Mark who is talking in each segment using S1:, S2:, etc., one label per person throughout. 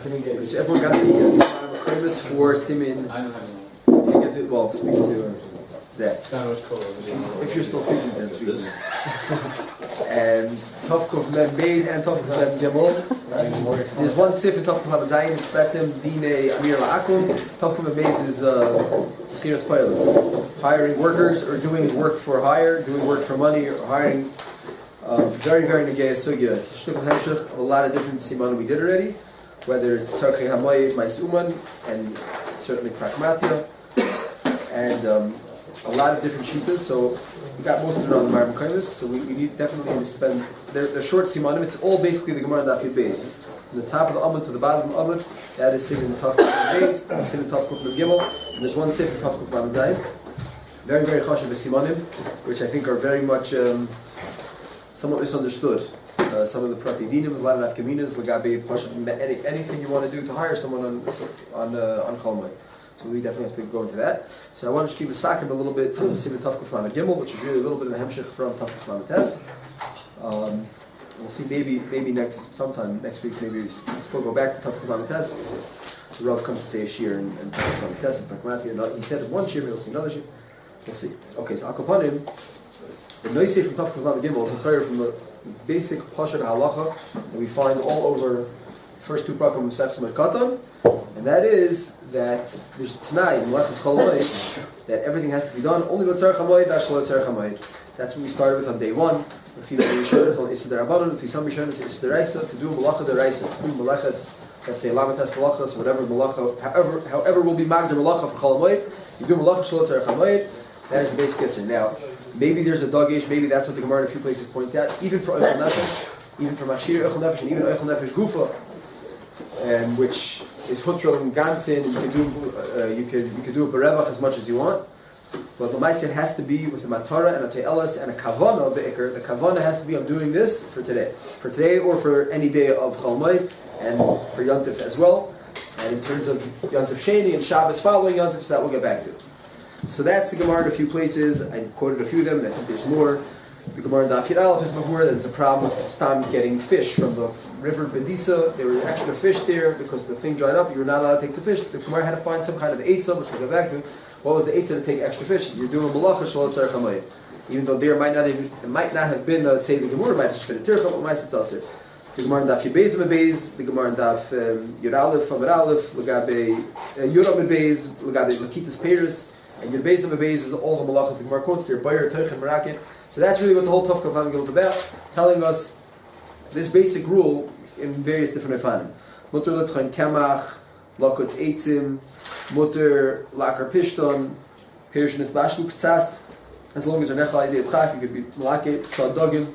S1: So everyone got the premise for Simin. You get to, well, speak to Zach. If you're still speaking, then speak. And Tavkuf Mem Beis and Tavkuf Mem Gimel. There's one sif in Tavkuf Mem Zayin. It's Betzim Dine Amir La'akum. Tavkuf Mem Beis is Schiras Pilot. Hiring workers or doing work for hire, doing work for money, or hiring. Very, very negaya sugya. It's a shtukal hemshich of a lot of different siman we did already, whether it's Tarchei HaMoed, Maisuman, and certainly Pragmatia, and a lot of different shitas. So we got most of it on the Mar Mekaymis, so we need definitely to spend. They're short simanim. It's all basically the Gemara Daf Yud Beis. From the top of the Amud to the bottom of the Amud, that is sitting in the Tavkuf Beis, sitting in the Tavkuf Gimel, and there's one sif in Tavkuf Zayin. Very, very chashuv simanim, which I think are very much. Somewhat misunderstood. Some of the prati dinim, a lot of nafkaminas, lagabe anything you want to do to hire someone on Chol HaMoed. So we definitely have to go into that. So I want to keep the sakim a little bit from Simon Tavkuf Lamed Gimel, which is really a little bit of a hemshich from Tavkuf Lamed Tes. We'll see maybe sometime next week, maybe we still go back to Tavkuf Lamed Tes. The Rav comes to say a shir and Tavkuf Lamed Tes and Pragmatia. He said one shir, we'll see another shir. We'll see. Okay, so Akopanim. The noisy from Tavkuf Lamed Gimel is from the basic Pashat Halacha that we find all over the first two prakim of Masechus Merkatan, and that is that there's Tanai in Melechus Chol HaMoed that everything has to be done only L'Tzarech HaMoed, Dash L'Tzarech HaMoed. That's what we started with on day one. If you Rishon, it's on Issa D'Rabbanan. If you some Rishon, it's Issa D'Raisa. To do Melacha D'Raisa, to do Melechus, let's say Lamatas Melachas, whatever Melacha, however will be Magda Melacha for Chol HaMoed. You do Melacha L'Tzarech HaMoed. That is the basic Issa. Now, maybe there's a dagish, maybe that's what the Gemara in a few places points out, even for Eichel Nefesh, even for Machshir Eichel Nefesh, and even Eichel Nefesh Gufa, which is Hutra and Gantzin, you could do a Berevach as much as you want, but the Ma'aseh has to be with a Matara and a Te'elas and a Kavana of the Iker. The Kavana has to be, I'm doing this for today or for any day of Chol HaMoed, and for Yontif as well, and in terms of Yontif Sheni and Shabbos following Yontif, so that we'll get back to. So that's the Gemara in a few places. I quoted a few of them. I think there's more. The Gemara in Daf Yud Aleph is before. There's a problem with Stam getting fish from the river Bedisa. There were extra fish there because the thing dried up. You were not allowed to take the fish. The Gemara had to find some kind of eitzah, which we'll go back to. What was the eitzah to take extra fish? You're doing malacha shol tzarech hamayid. Even though there might not have been, let's say the Gemara might have just been a tircha, but ma'aseh tzasir. The Gemara in Daf Yud Beis Beis, the Gemara in Daf Yud Aleph Amud Aleph, Legabe Yud Beis, Legabe Lakitas Peiros. And your base of a base is all the malachas the Gemara quotes there, Bayer, Teich, and Meraket. So that's really what the whole Tavkuf Lamed Gimel is about, telling us this basic rule in various different efanim. Mutter l'tchain kemach, lakotz eitzim, mutter lakar pishton, pirshin is bashlu k'tzas. As long as you're nechal idei tzchak, you could be malaket, sadogim.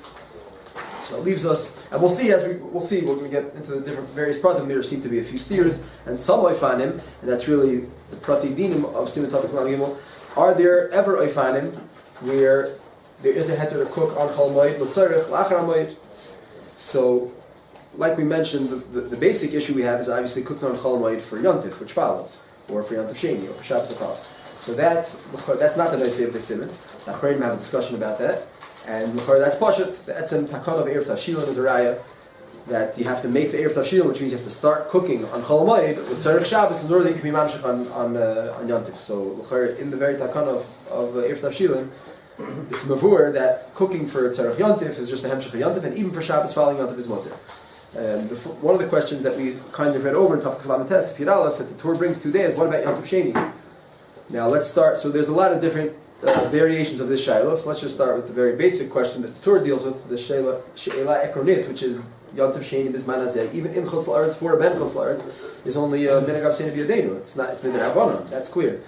S1: So it leaves us, and we'll see we're going to get into the different various pratim. There seem to be a few steers, and some oifanim, and that's really the prati dinim of Simon Tavkuf Lamed Gimel. Are there ever oifanim where there is a heter to cook on Chol HaMoed, l'tzarech, l'achar HaMoed? So, like we mentioned, the basic issue we have is obviously cooking on Chol HaMoed for Yontif, which follows, or for Yontif Sheni, or for Shabbos that follows. So that's not the noisy of the Simon. Nachrein have a discussion about that. And that's Pashat, that's in Takon of Erev Tavshilin is a raya that you have to make the Erev Tavshilin, which means you have to start cooking on Chol HaMoed with Tzarech Shabbos in order that you can be mamshech on Yontif. So in the very Takon of Erev Tavshilin, it's mavur that cooking for Tzarech Yontif is just a hemshech of Yontif, and even for Shabbos following Yontif is mutter. One of the questions that we kind of read over in Tavkuf Lamed Tes, Yud Aleph, that the Torah brings 2 days, what about Yontif Sheni? Now let's start, so there's a lot of different variations of this shayla. So let's just start with the very basic question that the Torah deals with, the she'ela ekronit, which is Yontif Sheni Bizman Hazeh. Even in Chutz La'aretz, for a ben Chutz La'aretz, is only minhag Avseinu B'Yadeinu. It's minhag Rabbanan. That's clear.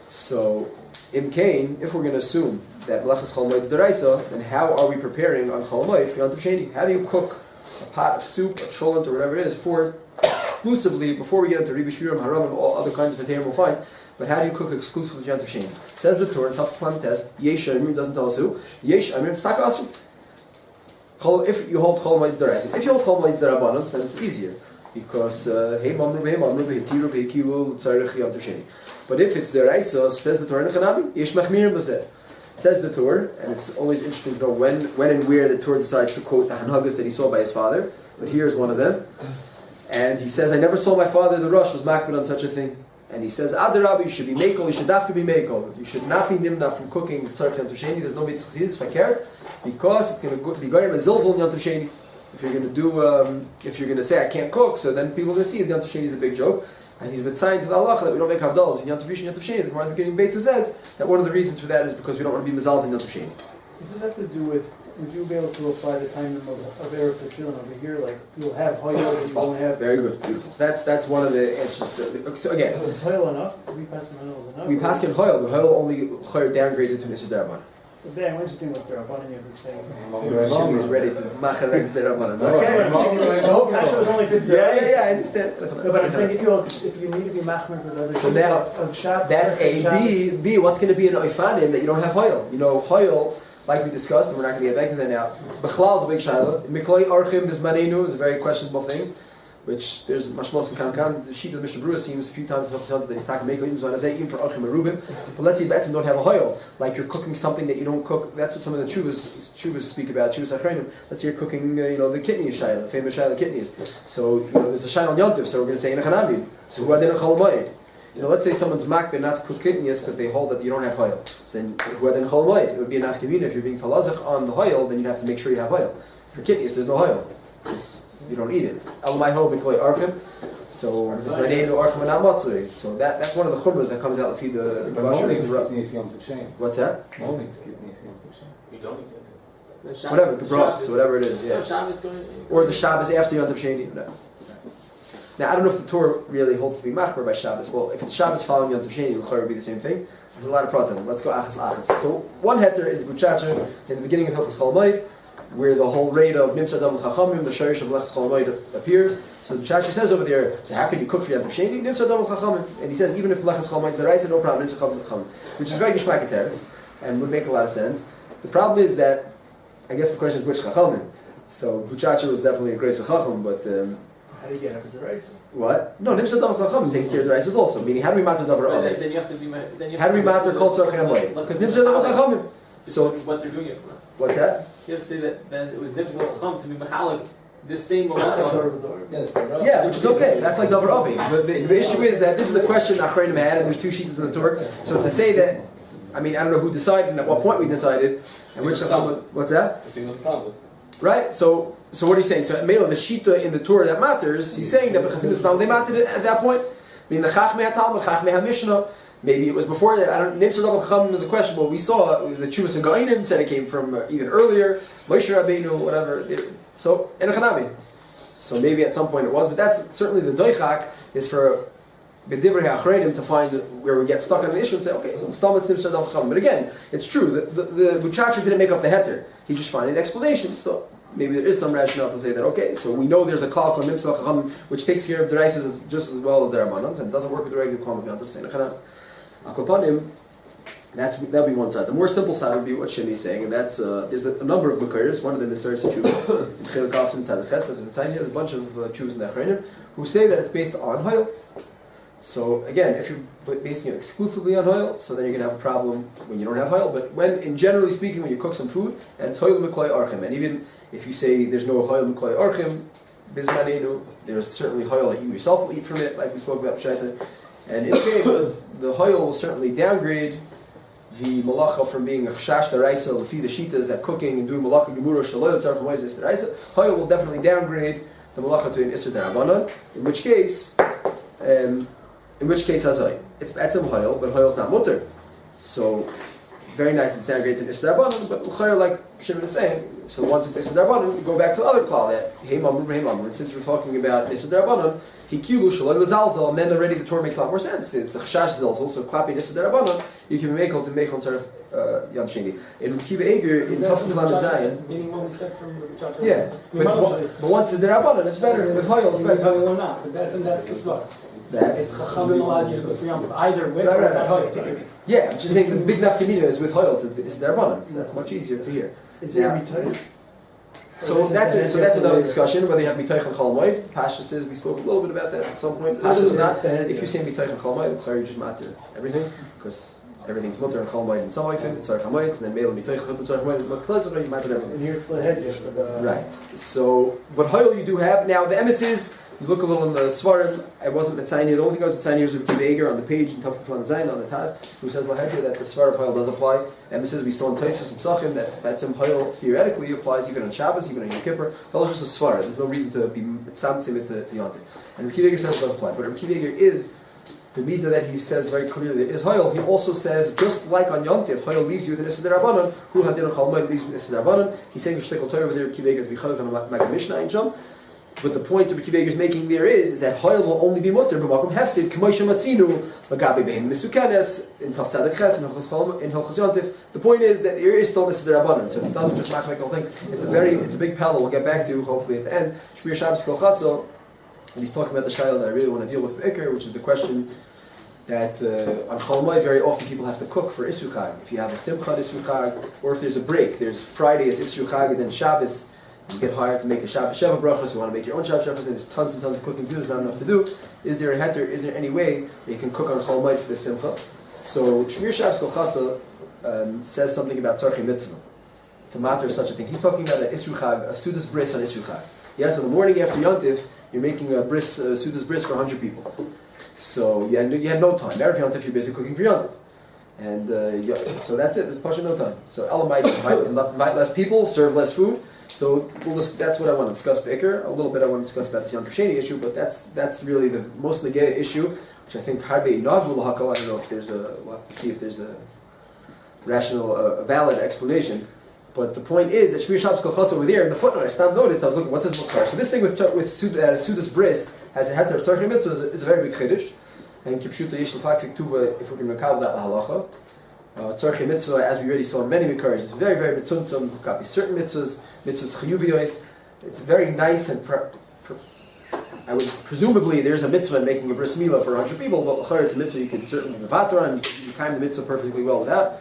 S1: So in Cain, if we're going to assume that Melechus Chol HaMoed is D'Oraisa, then how are we preparing on Chol HaMoed for Yontif Sheni? How do you cook a pot of soup, a cholent, or whatever it is, for exclusively, before we get into Ribi Shurim, Haram, and all other kinds of potato we'll find, but how do you cook exclusively Yontif Sheni? Says the Torah, Tavkuf Lamed Tes, Yesh Amrim doesn't tell us who, Yesh Amrim Tztak Asu. If you hold Chol HaMoed is D'Oraisa, if you hold Chol HaMoed is D'Rabbanan, then it's easier, because Hey Mamru Behetiru Behekilu Tzarech Yontif Sheni. But if it's D'Oraisa, says the Torah Nechanabi, Yesh Machmirim B'Zeh. Says the Torah, and it's always interesting to know when and where the Torah decides to quote the Hanhagas that he saw by his father, but here's one of them. And he says, I never saw my father, the Rosh, was makbid on such a thing. And he says, Adarabbi, you should be mekel, you should dafka be mekel. You should not be nimna from cooking tzarech Yom Tov Sheni. There's no mitzvah chazidus fakert, because it's going to be going to zilvul Yom Tov Sheni. If you're going to do, if you're going to say I can't cook, so then people are going to see Yom Tov Sheni is a big joke. And he's been signed to the halacha that we don't make havdalah between Yom Tov Rishon and Yom Tov Sheni. The Gemara in the beginning Beitza says that one of the reasons for that is because we don't want to be mezalz in Yom Tov Sheni.
S2: Does this have to do with, would you be able to apply the time of Eretz Tefillin over here? Like, you'll have hoyel, but you won't have...
S1: Very good, beautiful. So that's one of the answers. So again...
S2: Is hoyel enough? We pass in enough?
S1: We pass in hoyel, but hoyel only downgrades it to Nisr Darabban.
S2: But then, once you think about Darabban, you'll be saying...
S1: He's ready to macharek Darabban.
S2: Okay. The whole kasha was only fits
S1: yeah, I understand.
S2: No, but I'm saying if you need to be machmer for the other...
S1: So now, that's A. B, what's going to be an oifanim that you don't have hoyel? You know, hoyel... Like we discussed, and we're not going to get back to that now. Bechlal is a big shayla. Mikloi archim bismanenu is a very questionable thing, which there's mashmos and kankan. The sheet of Mishnah Berurah seems a few times that he's talking mekel even for archim and rubin. But let's say betzim don't have a hoyel, like you're cooking something that you don't cook. That's what some of the chuvas speak about. Chuvas achreinim. Let's say you're cooking, the kidneys shayla, the famous shayla kidneys. So there's a shayla on yontiv. So we're going to say in a chanabid. So who adin Chol HaMoed. Let's say someone's makbid not to cook kidneys because they hold that you don't have hoyel. So then, Chol HaMoed, it would be an afkamina. If you're being falazach on the hoyel, then you'd have to make sure you have hoyel. For kidneys, there's no hoyel. You don't eat it. Elamai ho mikloi archim. So there's my name no archim and not matzuri. So that's one of the chumras that comes out to feed the What's that?
S3: You don't eat it.
S1: Whatever, the brach, so whatever it is. Yeah. Or the Shabbos after Yom Tov Sheni. Now, I don't know if the Torah really holds to be machmer by Shabbos. Well, if it's Shabbos following Yom Tov Sheni, it will be the same thing. There's a lot of pratim. Let's go achas. So, one heter is the Buchacha in the beginning of Hilchos Chol HaMoed, where the whole raid of Nimtzah Dam Chachamim, the Shorish of Lechos Chol HaMoed appears. So the Buchacha says over there, so how can you cook for Yom Tov Sheni? Nimtzah Dam Chachamim. And he says, even if Lechos Chol HaMoed is the rice, no problem, Nimtzah Dam Chachamim. Which is very geshmak teretz, and would make a lot of sense. The problem is that, I guess the question is which Chachamim. So Buchacha was definitely a grace of Chacham, but...
S2: how do you get after the rice?
S1: What? No, Nimshad Davar Chachamim takes care of the rices also. Meaning, how do we matter Davar Ovid?
S3: Then you have to be...
S1: How do we matter Kol Tzorchei HaMoed? Because Nimshad Davar Chachamim. So
S3: what they're doing it for.
S1: What's that?
S3: You have to say that then it was Nimshad Davar Chachamim to be mechalik this same malacha.
S1: Yeah, which is okay. That's like Davar Ovid. But the issue is that this is a question Achreinim had, and there's two sheets in the Torah. So to say that, I mean, I don't know who decided and at what point we decided, and which Chacham. What's that? Right. So what are you saying? So Mela, the Shita in the Torah that matters, he's saying that B'Chasim Islam they mattered at that point. I mean, the Chachmei HaTalmud, Chachmei HaMishnah, maybe it was before that. I don't. Nimshad Davar Chachamim is a question. Well, we saw the Chuvas and Ga'inim said it came from even earlier. Moshe Rabbeinu, whatever. So in a Chanabi. So maybe at some point it was, but that's certainly the Doichak is for B'divrei Achreinim to find where we get stuck on an issue and say, okay, Stam it's Nimshad Davar Chachamim. But again, it's true. The Buchacha didn't make up the heter. He just finding the explanation. So maybe there is some rationale to say that, okay, so we know there's a klal called Nimshad Davar Chachamim which takes care of the rices just as well as the Rabbanans, and doesn't work with the regular klal of Yom Tov saying Akopanim. That'd be one side. The more simple side would be what Shimi is saying, and that's there's a number of Mekayers. One of them is Seres Tshuva in Chiluk Avs inside the Ches. There's a bunch of Chuvas in the Achreinim who say that it's based on Hoyel. So again, if you're basing it exclusively on Hoyel, so then you're going to have a problem when you don't have Hoyel. But when, generally speaking, when you cook some food, and it's Hoyel Meklai Archim, and even if you say there's no Hoyel Meklai Archim, Bizmanenu, there's certainly Hoyel that you yourself will eat from it, like we spoke about Shaita. And in the Hoyel will certainly downgrade the malacha from being a chashash deraisa, the feed the shitas that cooking and doing malacha gemura shaloy tzarech moed is deraisa. Hoyel will definitely downgrade the malacha to an iser derabanan. In which case, hazai, it's etzem Hoyel, but Hoyel's not mutter. So very nice, it's downgraded to an iser derabanan. But l'chayr, like Shimon is saying, so once it's iser derabanan, we go back to the other klal that hey mamru. And since we're talking about iser derabanan, hikilu shaloy l'zalzal, and then already the Torah makes a lot more sense. It's a chashash zalzal, so klapi iser derabanan. You can make to make on Yom Sheni. In Akiva Eger, in Tafsir Lamed Zayin.
S2: Meaning what we said from the Buchacha.
S1: Yeah, but once it's derabanan, it's better with Hoyel. It's better.
S2: Hoyel or not, but that's the svara. It's Chachamim allowed you to go for Yom Tov, either with or without Hoyel.
S1: Yeah, I'm just saying the big nafkamina is with Hoyel. It's derabanan, so that's much easier to hear.
S2: Is there mitayich?
S1: So that's another discussion whether you have mitayich and Chol HaMoed. Pasha says we spoke a little bit about that at some point. Pasha does not. If you say mitayich and Chol HaMoed, you just matter everything because everything's mutter and Chol HaMoed and some oifin, it's HaMoed, and then male mitayich and Chol HaMoed, you matter everything.
S2: And here it's split head,
S1: right. So, but Hoyel you do have now. The emes is You look a little in the Svarim, it wasn't Mitzayni. The only thing I was Mitzayni was with Akiva Eger on the page in Tafkuf on Zayin on the Taz, who says Lahekir that the Svar of Hayel does apply. And it says we saw in Taisus and Psachim that Batzim Hayel theoretically applies even on Shabbos, even on Yom Kippur. That was just a Svar. There's no reason to be Mitzamtzim to Yontif. And Akiva Eger says it does apply. But Akiva Eger is the midah that he says very clearly is Hayel. He also says, just like on Yom Tiv, Hayel leaves you with an Issa D'Rabbanan, who Hadin on HaMoed leaves you with Issa D'Rabbanan. He's saying the Shtekal Torah over there, Akiva Eger to be Chayel on Maggid Mishnah in Shom. But the point that Akiva Eger is making there is that Hayel will only be mutter b'makom hefsid k'moisha matzinu l'gabi behem misukanes in Taf Tzaddik Ches in Hilchos Yontif. The point is that there is still Issa D'Rabbanan, so it doesn't just make the whole thing. It's a big pella. We'll get back to hopefully at the end. Shmir Shabbos Kol Chatzol, and he's talking about the shayla that I really want to deal with Be'ikr, which is the question that on HaMoed very often people have to cook for Isru Chag. If you have a Simcha Isru Chag, or if there's a break, there's Friday is Isru Chag and then Shabbos, you get hired to make a Shabbos Sheva Brachos, you want to make your own Shabbos Shevas, and there's tons and tons of cooking to do, there's not enough to do. Is there a heter, is there any way that you can cook on HaMoed for the Simcha? So Shmir Shabbos Kol Chasa says something about Tzarchei Mitzvah, to matter such a thing. He's talking about an Isru Chag, a Sudas Bris on Isru Chag. Yes, on the morning after Yontif, you're making a bris, Sudas Bris for 100 people. So you had no time. Erev Yontif, you're basically cooking for Yontif. And so that's it. There's Pasha no time. So Elamite, invite less people, serve less food. So that's what I want to discuss Be'ikr. A little bit I want to discuss about this Yom Tov Sheni issue, but that's really the most negay issue, which I think Harbe Inagul Hakal. I don't know if we'll have to see if there's a rational, valid explanation. But the point is that Shmir Shabbos Kol Chos over there in the footnote, I noticed, I was looking, what's this Makar? So this thing with Sudas Bris has a heter Tzarchei Mitzvah is a very big chiddush. And Kipshuta Yesh L'Fakik Tuva, if we can recall that halacha. Tzarchei Mitzvah, as we already saw in many Makars, is very, very mitzuntzum, copy certain mitzvahs chiyuviyos. It's very nice and I would presumably there's a mitzvah in making a bris milah for 100 people, but it's a mitzvah you can certainly mevater on, you can time the mitzvah perfectly well with that.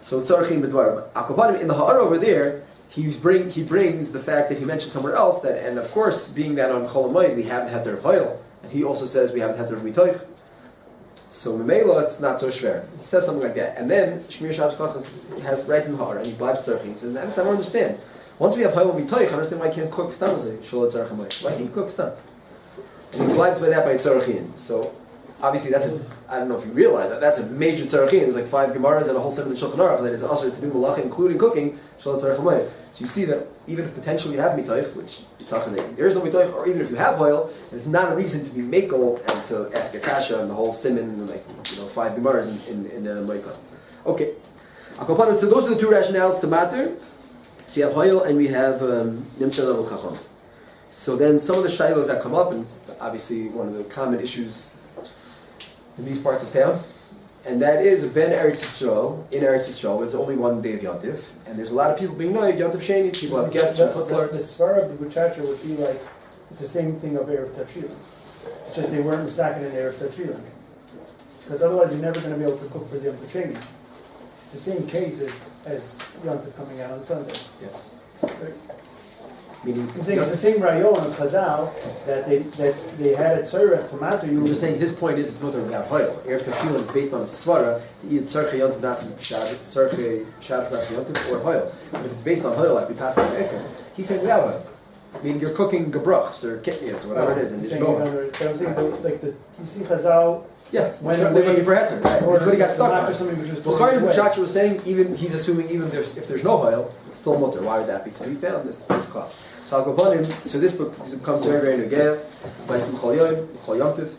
S1: So tzarchim b'dvarim. Akobanim in the ha'ara over there, he brings the fact that he mentioned somewhere else that, and of course, being that on Chol HaMoed we have the heter of Hayel, and he also says we have the heter of Mitoich. So Memela, it's not so schwer. He says something like that, and then Shmir Shabbos Kol has right in the ha'ara, and he blibes tzarchim. He says, I don't understand. Once we have Hayel and Mitoich, I understand why I can't cook stam as a Shol Tzarech HaMoed. Why can't you cook stam? And he blibes by that by tzarchim. So obviously I don't know if you realize that's a major tzarechim. There's like 5 Gemaras and a whole 7 in Shulchan Aruch that is also to do malacha, including cooking, Shol Tzarech HaMoed. So you see that even if potentially you have mitoich, which there is no mitoich, or even if you have oil, there's not a reason to be makel and to ask a kasha and the whole simon and 5 Gemaras in Moikah. Okay. So those are the two rationales to matter. So you have Hoyel and we have Nimsa Level Chacham. So then some of the shilos that come up, and it's obviously one of the common issues in these parts of town, and that is Ben Eretz Yisrael, in Eretz Yisrael, there's only one day of Yontif, and there's a lot of people being noig, Yontif Sheni, people have guests from Chutzlar.
S2: The Svar of the Buchacha would be like, it's the same thing of Erev Tavshilin. It's just they weren't misakin in Erev Tavshilin. Because otherwise you're never going to be able to cook for the Yontif Sheni. It's the same case as Yontif coming out on Sunday.
S1: Yes.
S2: Meaning, I'm saying it's the same rayon of Chazal that they had at Tzorah to matter.
S1: You were just saying his point is it's not about Hoyel. Erev Tavshilin is based on a svara that either Tzarchei Yontif Nas Tzarchei Shabbos Nas Yontif or Hoyel. But if it's based on Hoyel, like we passed on Eker, he's saying we have Hoyel. I mean, you're cooking gebrachs or kitnias or whatever it is, and there's no.
S2: So I'm saying you see Chazal.
S1: Yeah, when they're looking for heter, right? That's what he got stuck on. Well, Chayyim was saying he's assuming even if there's no Hoyel, it's still mutter. Why would that be? So he found this cloud. So I'll go upon him. So this book becomes very, very negaya by some Chol Yomtiv.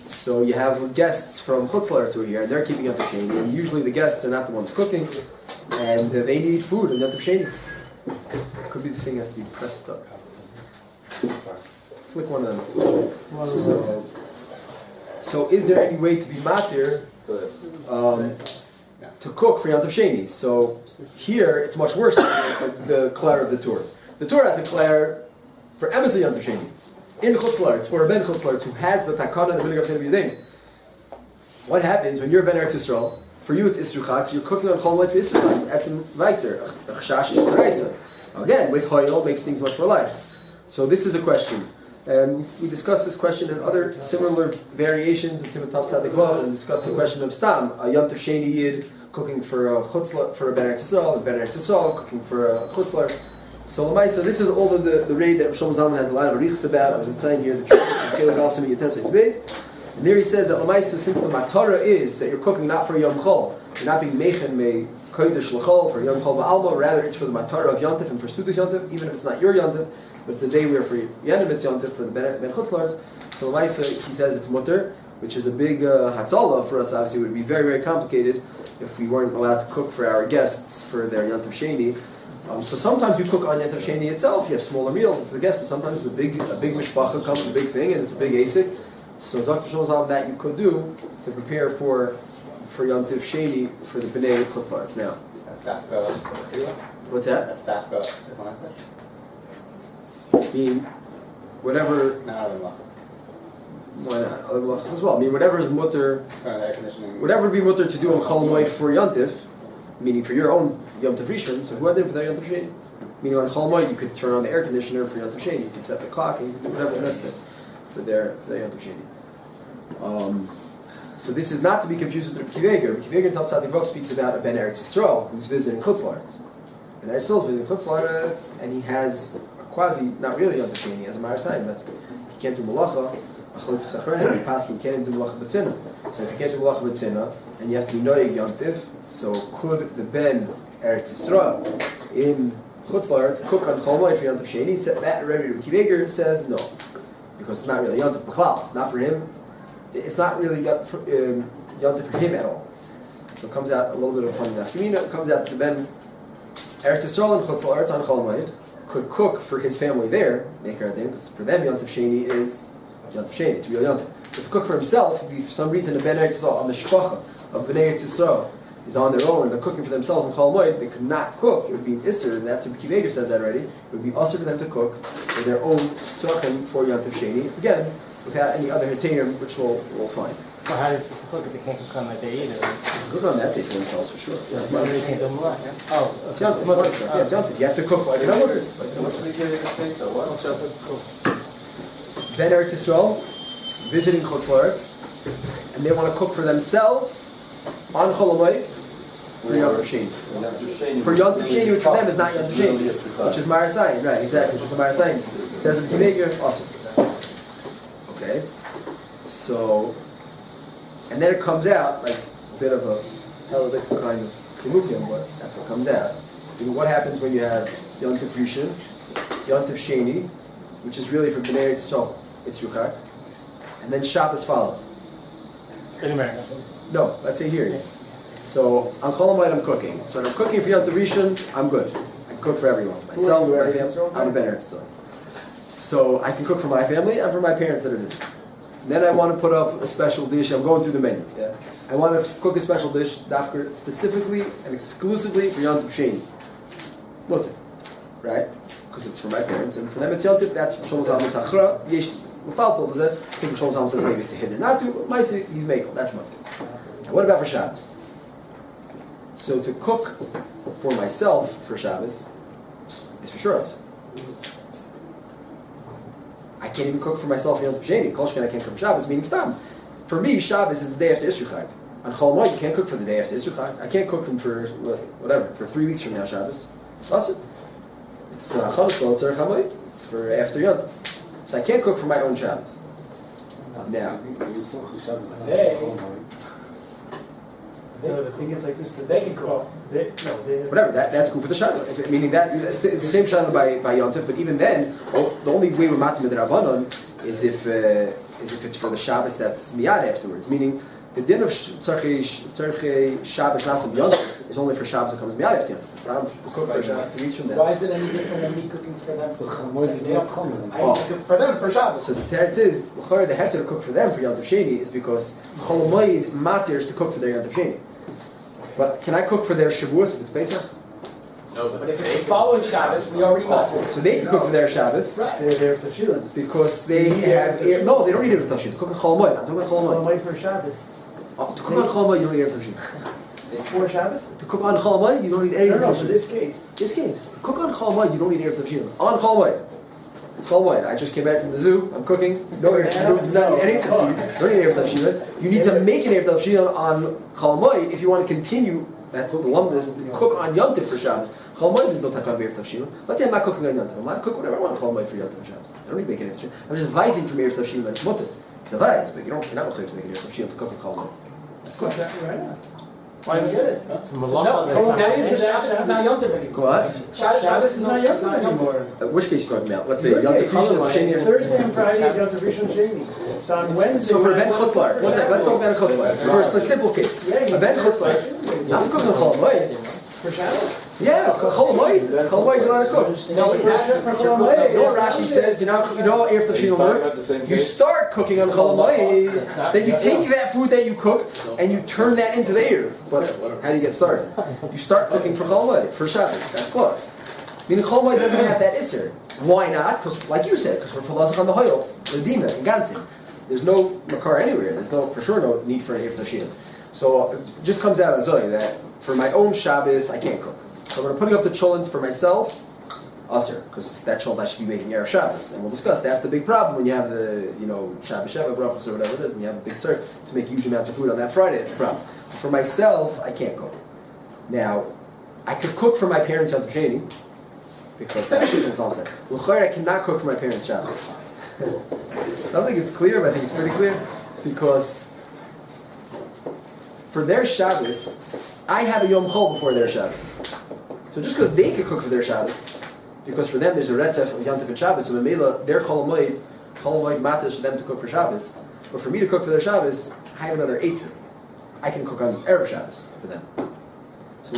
S1: So you have guests from Chutzlar who are here, and they're keeping Yontif Sheni, and usually the guests are not the ones cooking, and they need food in Yontif Sheni. Could be the thing has to be pressed up. Flick one of them. So is there any way to be matir to cook for Yontif Sheni? So here it's much worse than the Klar of the Torah. The Torah has a Klar for Emes Yontif Sheni. In Chutzlar, it's for a Ben Chutzlar who has the Takana and the Minig of Shem Yedim. What happens when you're Ben Eretz Yisrael? For you it's Isru Chag, so you're cooking on Chol HaMoed for Isru Chag. That's in Vayter. A Chashash is D'Oraisa. Again, with Hoyel makes things much more light. So this is a question. We discussed this question in other similar variations in Simon Tav Tzadik Vav, and discussed the question of Stam, a Yontif Sheni Yid cooking for a Chutzlar, for a Ben Eretz Yisrael, and Ben Eretz Yisrael cooking for a Chutzlar. So Lamaisa, this is all the raid that Shlomo Zalman has a lot of arichs about. I've been saying here the truth of Caleb Galsim and Yetesei base. And there he says that Lamaisa, since the matara is that you're cooking not for Yom Chol, you're not being mechen me kodesh l'chol for Yom Chol ba'alma, rather it's for the matara of Yontif and for Sudas Yontif, even if it's not your Yontif, but it's the day where for Yenim it's Yontif for the Ben Chutzlarts. So Lamaisa, he says it's mutter, which is a big hatzalah for us. Obviously, it would be very, very complicated if we weren't allowed to cook for our guests for their Yontif Sheni. So sometimes you cook on Yontif Sheni itself. You have smaller meals. It's the guest, but sometimes it's a big mishpacha comes, a big thing, and it's a big asik. So Zakh shows how that you could do to prepare for Yontif Sheni for the Bnei Chutzlarts. Now, what's that? Mean whatever. Why not? Other malachas as well. I mean, whatever is mutter, whatever would be mutter to do on Chol Moed for Yontif, meaning for your own Yontif Rishon. So who are there for their Yontif Sheni? Meaning on Chol Moed, you could turn on the air conditioner for Yontif Sheni. You could set the clock, and you could do whatever is necessary for their Yontif Sheni. So this is not to be confused with the Akiva. Akiva Tal Tzadik Vav speaks about a Ben Eretz Yisrael who's visiting Chutzlarts. Ben Eretz Yisrael is visiting Chutzlarts, and he has a quasi, not really Yontif Sheni, he has a Ma'ar Sayim. He can't do malacha. So if you can't do malacha b'tzina, so if you can't do malacha b'tzina, and you have to be noyeg yontif, so could the Ben Eretz Yisrael in Chutzlarts cook on Chol Moed for Yontif Sheni? That Rebbe Akiva says no, because it's not really Yontif b'chlal, not for him. It's not really Yontif for him at all. So it comes out a little bit of a funny nafkamina. It comes out that the Ben Eretz Yisrael in Chutzlarts on Chol Moed could cook for his family there, make her because for them Yontif Sheni is Yontif Sheni, it's real Yontif. But to cook for himself, if for some reason the Ben Eretz Yisrael, the Shpacha of Bnei Eretz Yisrael is on their own and they're cooking for themselves in Chol Moed, they could not cook. It would be an Isser, and that's what Akiva says that already. It would be Isser for them to cook for their own tzorchim for Yontif Sheni, again, without any other hitayim, which we'll find.
S4: So how does it cook if they can't cook on that day either?
S1: Cook on that day for themselves, for sure. Yeah,
S4: So they can't do malach, yeah? Oh,
S1: it's Yontif. Yeah, it's Yontif. You have to cook. If you're not
S5: What's the beginning of space though? Why don't you have to cook?
S1: Ben Eretz Yisrael visiting Chutzlarts, and they want to cook for themselves on Chol Moed for Yontif Sheni. For Yontif Sheni, which for them is not Yontif Sheni, which is Ma'ar Sayim, right? Exactly, which is the Ma'ar Sayim. It says in Akiva, awesome. Okay, so, and then it comes out like a bit of a halachic kind of kimukim, but that's what comes out. What happens when you have Yontif Rishon, Yontif Sheni, which is really for Bnei Yisrael, it's Ruchak, and then Shabbos follows.
S4: in America.
S1: No, let's say here. So on Chol Moed I'm cooking. So when I'm cooking for Yontif Rishon, I'm good. I can cook for everyone. Myself, my family. I'm a Ben Eretz Yisrael. So I can cook for my family and for my parents that are visiting. Then I want to put up a special dish. I'm going through the menu. Yeah, I want to cook a special dish, dafker, specifically and exclusively for Yontif Sheni. Mutter, right? Because it's for my parents and for them it's Yontif. That's Shlomo Zalman Tachra. Yesh Mufalpol. I think Shlomo Zalman says maybe it's a hidden not to. He's Mekel. That's Mutter. Now what about for Shabbos? So to cook for myself for Shabbos is for sure. I can't even cook for myself Yom Tov Sheni. Kol Sheken I can't cook for Shabbos, meaning Stam. For me, Shabbos is the day after Isru Chag. On Chol Moed, you can't cook for the day after Isru Chag. I can't cook them for, whatever, for 3 weeks from now, Shabbos. That's it. It's Chanukah, it's HaMoed. It's for after Yom Tov. So I can't cook for my own Shabbos. Now.
S2: No, the thing is like this, they can cook.
S1: Whatever, that's cool for the Shabbos. Meaning it's the same Shabbos by Yom Tov, but even then, the only way we're matim with the Rabbanon is if it's for the Shabbos that's miyad afterwards. Meaning the din of tzarchei Shabbos nasim Yom Tov is only for Shabbos that comes miyad after Yom Tov. It's not to cook for Shabbos 3 weeks from now.
S2: Why is it any different than me cooking for them for HaMoed? I need to cook for them for Shabbos.
S1: So the teretz is the heter to cook for them for Yom Tov Sheni is because Chol Moed matters to cook for their Yom Tov Sheni. But can I cook for their Shavuos if it's Pesach?
S5: No,
S2: but if it's the following Shabbos, we already matter.
S1: So they can cook for their Shabbos.
S2: Right. They're Tashilin.
S1: Because they have... No, they don't need it for Tashilin. They cook on Chol Moed. I'm talking about Chol Moed.
S2: Chol Moed for Shabbos.
S1: To cook on Chol Moed, you don't need it for Tashilin.
S2: For Shabbos?
S1: To cook on Chol Moed, you don't need any
S2: No, for this case.
S1: This case. To cook on Chol Moed, you don't need Erev Tashilin. On Chol Moed. It's Chol Moed. I just came back from the zoo. I'm cooking. No, you don't need any Erev Tashilin. You don't need Erev Tashilin. You need to make an Erev Tashilin on Chol Moed if you want to continue That's the lumdus. Cook on Yom Tov for Shabbos. Chol Moed is no takon Erev Tavshilin. Let's say I'm not cooking on Yom Tov. I'm allowed to cook whatever I want on Chol Moed for Yom Tov Shabbos. I don't need to make any Tavshilin. I'm just advising from Erev Tavshilin that it's mutter. It's a vice, but you're not mechayiv to make an Erev Tavshilin to cook on Chol Moed. That's good.
S2: Why do you get it?
S4: It's a
S3: No,
S4: malacha.
S3: Shabbos is not Yom Tov anymore.
S1: What?
S2: Shabbos is not Yom Tov anymore.
S1: Which case you talking about? Let's say Yom Tov Rishon Sheni.
S2: Thursday and Friday is Yom Tov Rishon Sheni. So on Wednesday.
S1: So for a Ben Chutzlar, one second, let's talk about a Chutzlar. First, a simple case. A Ben Chutzlar, not to cook on Chol Moed.
S2: For Shabbos?
S1: Yeah, Chol Moed. Chol Moed, you're not to cook.
S3: No, it's actually for Chol
S1: You know what Rashi says? You know how Erev Tavshilin works? You start cooking on Chol Moed, then you take that food that you cooked and you turn that into the Erev. But how do you get started? You start cooking for Chol Moed, for Shabbos. That's clear. Meaning Chol Moed doesn't have that Isser. Why not? Because, like you said, because we're philosoph on the Hoyel, Ledina, and Gansin. There's no makar anywhere. There's for sure no need for an Erev Tavshilin. So it just comes out of Zoe that for my own Shabbos, I can't cook. So when I'm putting up the cholent for myself, Aser, because that cholent I should be making Erev Shabbos. And we'll discuss, that's the big problem when you have the, Shabbos Sheva, Brachos, or whatever it is, and you have a big tzar to make huge amounts of food on that Friday, it's a problem. For myself, I can't cook. Now, I could cook for my parents Yom Tov Sheni, because that's all I'm saying. L'chayr, I cannot cook for my parents Shabbos. I don't think it's clear, but I think it's pretty clear, because for their Shabbos, I have a Yom Chol before their Shabbos. So just because they could cook for their Shabbos, because for them there's a retzef of Yom Tov and Shabbos, so Memela, their Chol Moed matters for them to cook for Shabbos. But for me to cook for their Shabbos, I have another eitzim. I can cook on Erev Shabbos for them. So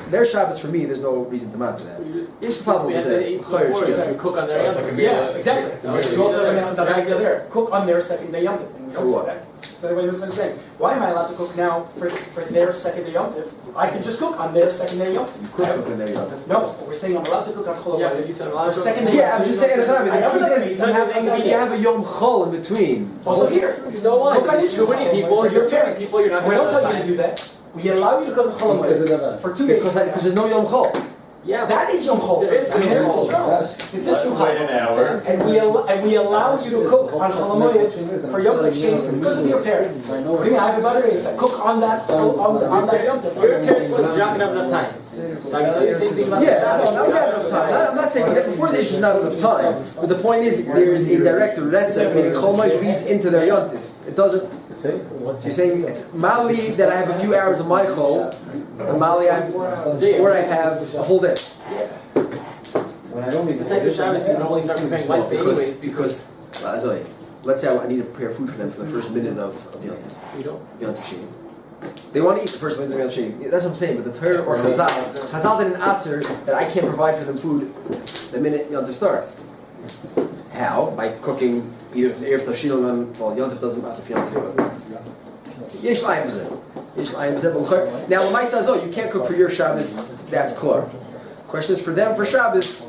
S1: their Shabbos for me, there's no reason to matter that. It's the problem with that.
S3: Cook on their Yom Tov.
S5: Yeah, exactly. You also have the idea there. Cook on their second day Yom Tov. And we don't say that. So the way Muslim is saying, why am I allowed to cook now for their second day Yom Tov? I can just cook on their second day Yom Tov.
S1: You could cook on their Yom Tov.
S5: No, we're saying I'm allowed to cook on Chol
S3: Yeah,
S5: Moed
S3: but you said allowed
S5: for second day.
S1: Yeah, I'm just saying, you have a Yom Chol in between.
S5: Also here,
S3: So what?
S5: cook on Israel.
S3: So many people,
S5: your parents.
S3: people, you're not
S5: We
S3: going
S5: don't tell you to do that. We allow you to cook on Chol Moed for 2 days.
S1: Because there's no Yom Chol.
S3: Yeah,
S5: That is Yom Chol.
S3: There is Yom Chol.
S5: It's Israel.
S6: Wait an hour.
S5: And we allow you to cook on Chol Moed for Yom Tov Sheni because of your parents. What do you mean? I have a butter it's I cook on that on that Yom Tov.
S3: Your parents wasn't dropping up enough time. So I can tell you the same thing about the
S1: Yeah,
S3: Shabbos.
S1: well, now we have enough time. I'm not saying that before the issue is not enough time, but the point is there's a direct retzef, meaning Chol Moed leads into their Yom Tov. It doesn't. So you're saying it's Mali that I have a few hours of my Chol, and Mali I have, or I have a full day.
S3: It's a type of Shabbos you normally start preparing Wednesday anyways.
S1: Because let's say I need to prepare food for them for the first minute of Yom Tov.
S3: You don't?
S1: Yom Tov Sheni. They want to eat the first minute of Yom Tov Sheni. That's what I'm saying. But the Torah or Chazal did an aser that I can't provide for them food the minute Yom Tov starts. How? By cooking either Erev Tavshilin, well, Yom Tov doesn't matter if Yom Tov. Yesh l'ayim b'zeh. Now, Lamai says, you can't cook for your Shabbos. That's clear. Question is for them for Shabbos.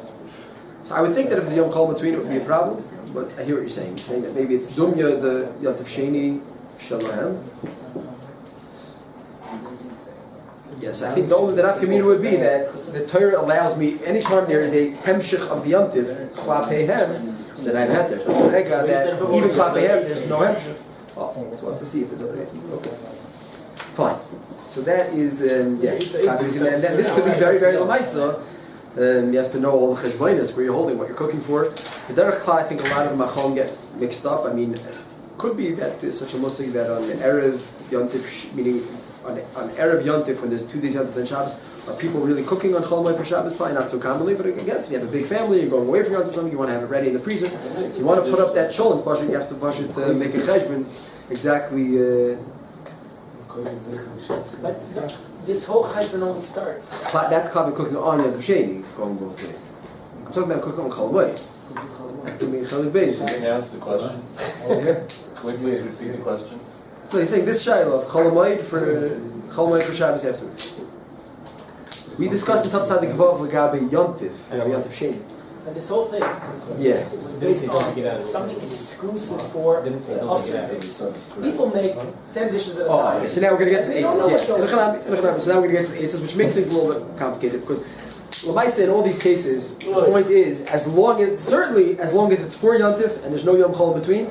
S1: So I would think that if there's a Yom Chol between, it would be a problem. But I hear what you're saying. You're saying that maybe it's Dumya, the Yom Tov Sheni, Shalom. Yes, I think the only that Afkamina would be that the Torah allows me, anytime there is a Hemshich of Yom Tov, Klape Hem, then I've had there. That even Klape Hem, there's no Hemshich. Well, so we'll have to see if there's other answers. Okay. Fine. So that is, and then this could be very, very Lamaisa. You have to know all the cheshbonis, where you're holding, what you're cooking for. The Derech Chai, I think a lot of the machon get mixed up. I mean, it could be that there's such a musig that on the Erev Yontif, meaning on Erev Yontif, when there's 2 days Yontif and Shabbos, are people really cooking on Chol Moed for Shabbos? Probably not so commonly, but I guess if you have a big family, you're going away from Yontif, something, you want to have it ready in the freezer. So you want to put up that chol and push it, you have to push it to make a cheshbon exactly.
S5: This whole cheshbon only starts.
S1: That's Klabe cooking on Yom Tov Sheni, going both ways. I'm talking about cooking on Chol Moed. That's going to be Chalik Beis.
S6: Can you answer the question?
S1: Yeah.
S6: Can we please repeat the question?
S1: So he's saying this Shiloh of Chol Moed for Shabbos afterwards. We discussed in Tav Tzadik Vav Legabe Yom Tov, Yom Tov Sheni.
S5: And this whole thing
S1: Yeah.
S5: was based on something exclusive for us. People make 10 dishes at a
S1: Oh,
S5: time.
S1: okay. So now we're going to get to the eitzes. So now we're going to get to the eitzes, which makes things a little bit complicated because Lamaisa in all these cases, the point is, as long as it's for Yom Tov and there's no Yom Chol in between,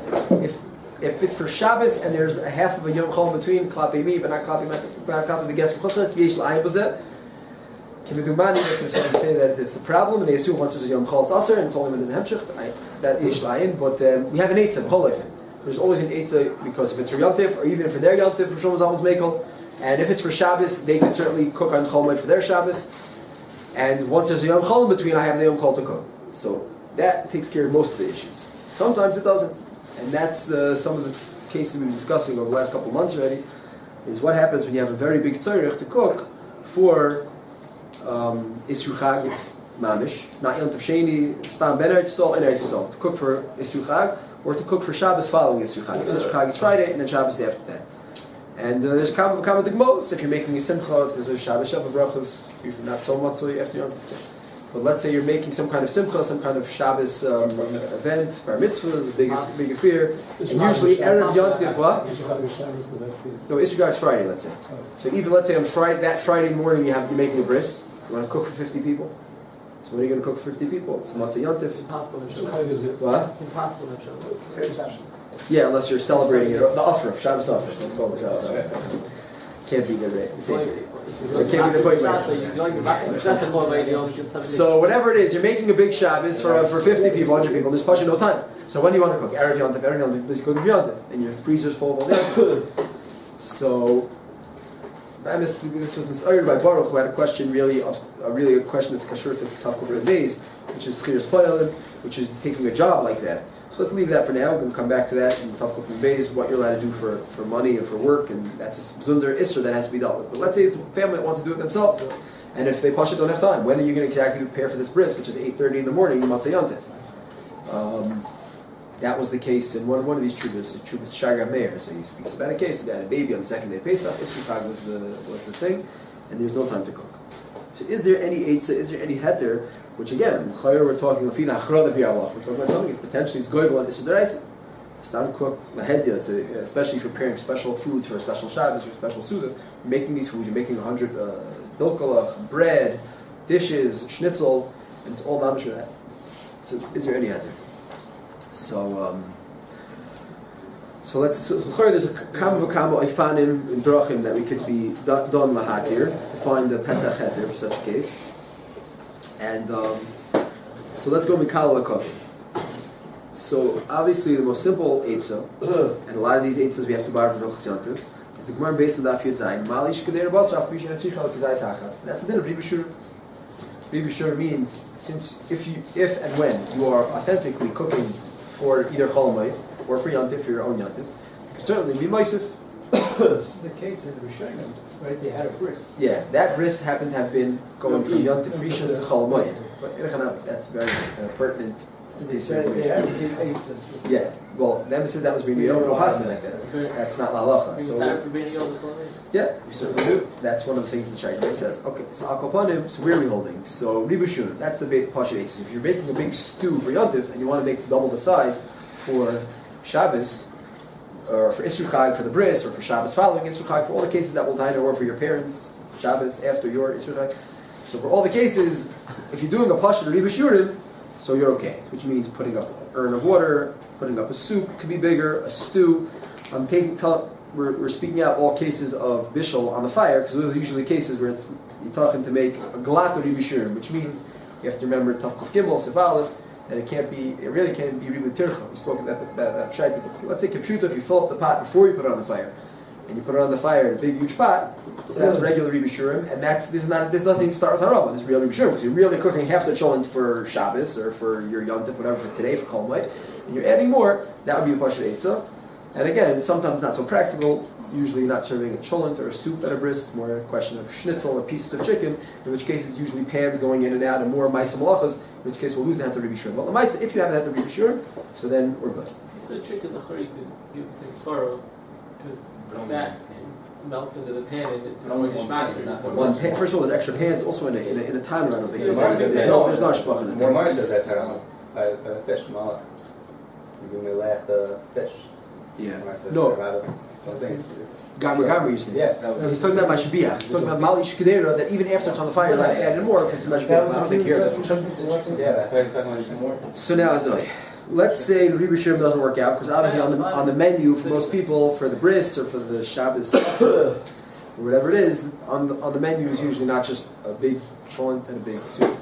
S1: If it's for Shabbos and there's a half of a Yom Chol in between, klapi me, but not klapi the guest from Chutz, yesh l'ayim b'zeh. Kivigumani, they can sort of say that it's a problem, and they assume once there's a Yom Chol it's aser, and it's only when there's a hemshich, that yesh l'ayim, but we have an eitzah, b'chol ofen. There's always an eitzah, because if it's for Yontif, or even for their Yontif, for Shlomo's almost mekel, and if it's for Shabbos, they can certainly cook on HaMoed for their Shabbos, and once there's a Yom Chol in between, I have the Yom Chol to cook. So that takes care of most of the issues. Sometimes it doesn't, and that's some of the cases we've been discussing over the last couple of months already, is what happens when you have a very big tzorich to cook for Isru Chag Mamish, not Yom Tov Sheni, Stam Ben Eretz Yisrael and Eretz Yisrael, to cook for Isru Chag, or to cook for Shabbos following Isru Chag. Isru Chag is Friday, and then Shabbos after that. And there's Kama Degmos, if you're making a Simcha, if there's a Shabbos Shabbat Brachas, usually not so much so after Yom Tov. But let's say you're making some kind of Simcha, some kind of Shabbos event, Bar Mitzvah, is a big affair, and usually Erev Yom Tov, what? No, Isru Chag is Friday, let's say. So either, let's say on Friday, that Friday morning you're making a bris, you want to cook for 50 people. So when are you going to cook for 50 people? It's Matzah Yontif.
S3: It's impossible in Shabbos.
S1: What?
S3: It's impossible in Shabbos.
S1: Yeah, unless you're celebrating it. The Afra, Shabbos Afra. Let's call it Shabbos Afra. Can't be the So whatever it is, you're making a big Shabbos for 50 people, 100 people, there's Pasha no time. So when do you want to cook? Erev Yontif, please cook Yontif. And your freezer's full of all that. So this was inspired by Baruch, who had a question a question that's kasher to Tafkol for the days, which is Chir Spoilin, which is taking a job like that. So let's leave that for now. We're going to come back to that in Tafkol for the days, what you're allowed to do for money and for work, and that's a Zunder Isser that has to be dealt with. But let's say it's a family that wants to do it themselves, and if they Pasha don't have time, when are you going to exactly prepare for this bris, which is 8:30 in the morning, you might say Yontif. That was the case in one of these trubas, the trubas Shagar Meir. So he speaks about a case, he had a baby on the second day of Pesach, Isru Chag was the thing, and there's no time to cook. So is there any eitzah, is there any heter, which again, we're talking we're talking about something, it's potentially it's goyvel and Isser D'Oraisa. It's not cook lahedya, especially if you're preparing special foods for a special Shabbos or a special Suda. You're making these foods, you're making 100 bilkalach, bread, dishes, schnitzel, and it's all mamish for that. So is there any heter? So there's a kama ifanim in drachim that we could be done lahatir to find the pesach heter for such a case, and so let's go mikal lakovi. So obviously the most simple eitzah, and a lot of these eitzahs we have to borrow from Rochas Yontif, is the Gemara based on Daf Yud Zayin. Malish kader basar afrishin etzrichal kizayis hachas. That's the din of Ribi Shur. Ribi Shur means if and when you are authentically cooking for either HaMoed or for Yontif, for your own Yontif, you can certainly be Moisef.
S2: This is the case in Rishonim, right? They had a bris.
S1: Yeah, that bris happened to have been going from Yontif Rishon to HaMoed. But that's very pertinent.
S2: They said they had to keep eitzahs.
S1: Yeah, well, the emphasis that was being no possible like that. That's not la'alacha. So yeah, we certainly do. That's one of the things the Shaykh says. Okay, so Al Kopanim, so where are we holding? So Ribu Shun, that's the big Pasha eitzahs. If you're making a big stew for Yontif and you want to make double the size for Shabbos, or for Isru Chag for the bris, or for Shabbos following Isru Chag, for all the cases that will dine or for your parents, Shabbos after your Isru Chag. So for all the cases, if you're doing a Pasha Ribu Shurim, so you're okay, which means putting up an urn of water, putting up a soup, could be bigger, a stew. We're speaking out all cases of bishul on the fire, because those are usually cases where you're talking to make a glat or ribishurim, which means you have to remember tafkuf gimel, sef aleph, that it really can't be ribu tircha. We spoke about pshaita. Let's say kipshuta, if you fill up the pot before you put it on the fire, and you put it on the fire in a big huge pot, so that's regular ribishurim, and this doesn't even start with harama. This is real ribishurim, because you're really cooking half the cholent for Shabbos or for your yontif, whatever, for today for HaMoed, and you're adding more. That would be the pasha eitzah. And again, sometimes not so practical. Usually you're not serving a cholent or a soup at a bris. It's more a question of schnitzel or pieces of chicken, in which case it's usually pans going in and out and more maisa malachas, in which case we'll lose the heter ribishurim. But the maisa, if you have the heter ribishurim, so then we're good.
S3: He said chicken, the chari could give the same svara, because that melts into the pan and it's
S1: one pan. First of all, there's extra pans. Also in a timer, I don't think there's no shpach in it.
S7: More Mars says that a fish, malach. You give me laugh the fish.
S1: Yeah. No. Gamma, you say.
S7: Yeah.
S1: He's talking about mashbiach. He's talking about mali shkedera, that even after it's on the fire, you add in more because it's mashbiach. I don't think here.
S7: Yeah, I thought he was talking about more.
S1: So now, Zoe. let's say the Riba Shirim doesn't work out, because obviously on the menu for most people, for the bris or for the Shabbos or whatever it is, on the menu is usually not just a big cholent and a big soup.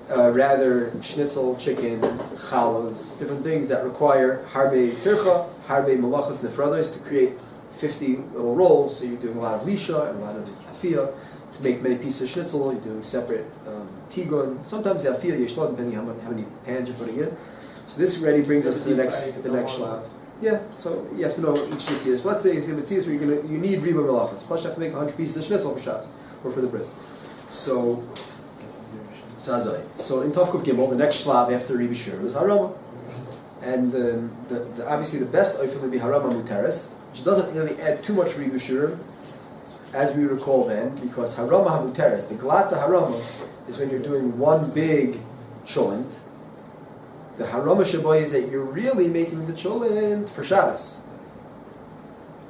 S1: Rather, schnitzel, chicken, chalos, different things that require harbe tircha, harbe malachas nefrados to create 50 little rolls. So you're doing a lot of lisha and a lot of afia to make many pieces of schnitzel. You're doing separate tigun. Sometimes the afia yeshlo, depending on how many pans you're putting in. So this already brings us to the next shlav. Yeah, so you have to know each mitzvah. Let's say it's a mitzvah where you need riba malachas. Plus you have to make 100 pieces of schnitzel for Shabbos or for the bris. So in Tovkuf Gimel, the next shlav after Riba Shirim is Harama. And obviously the best oifim would be Harama Muteres, which doesn't really add too much Riba Shirim, as we recall then, because Harama HaMuteres, the Glata Harama, is when you're doing one big cholent. The Harama Shaboy is that you're really making the cholent for Shabbos.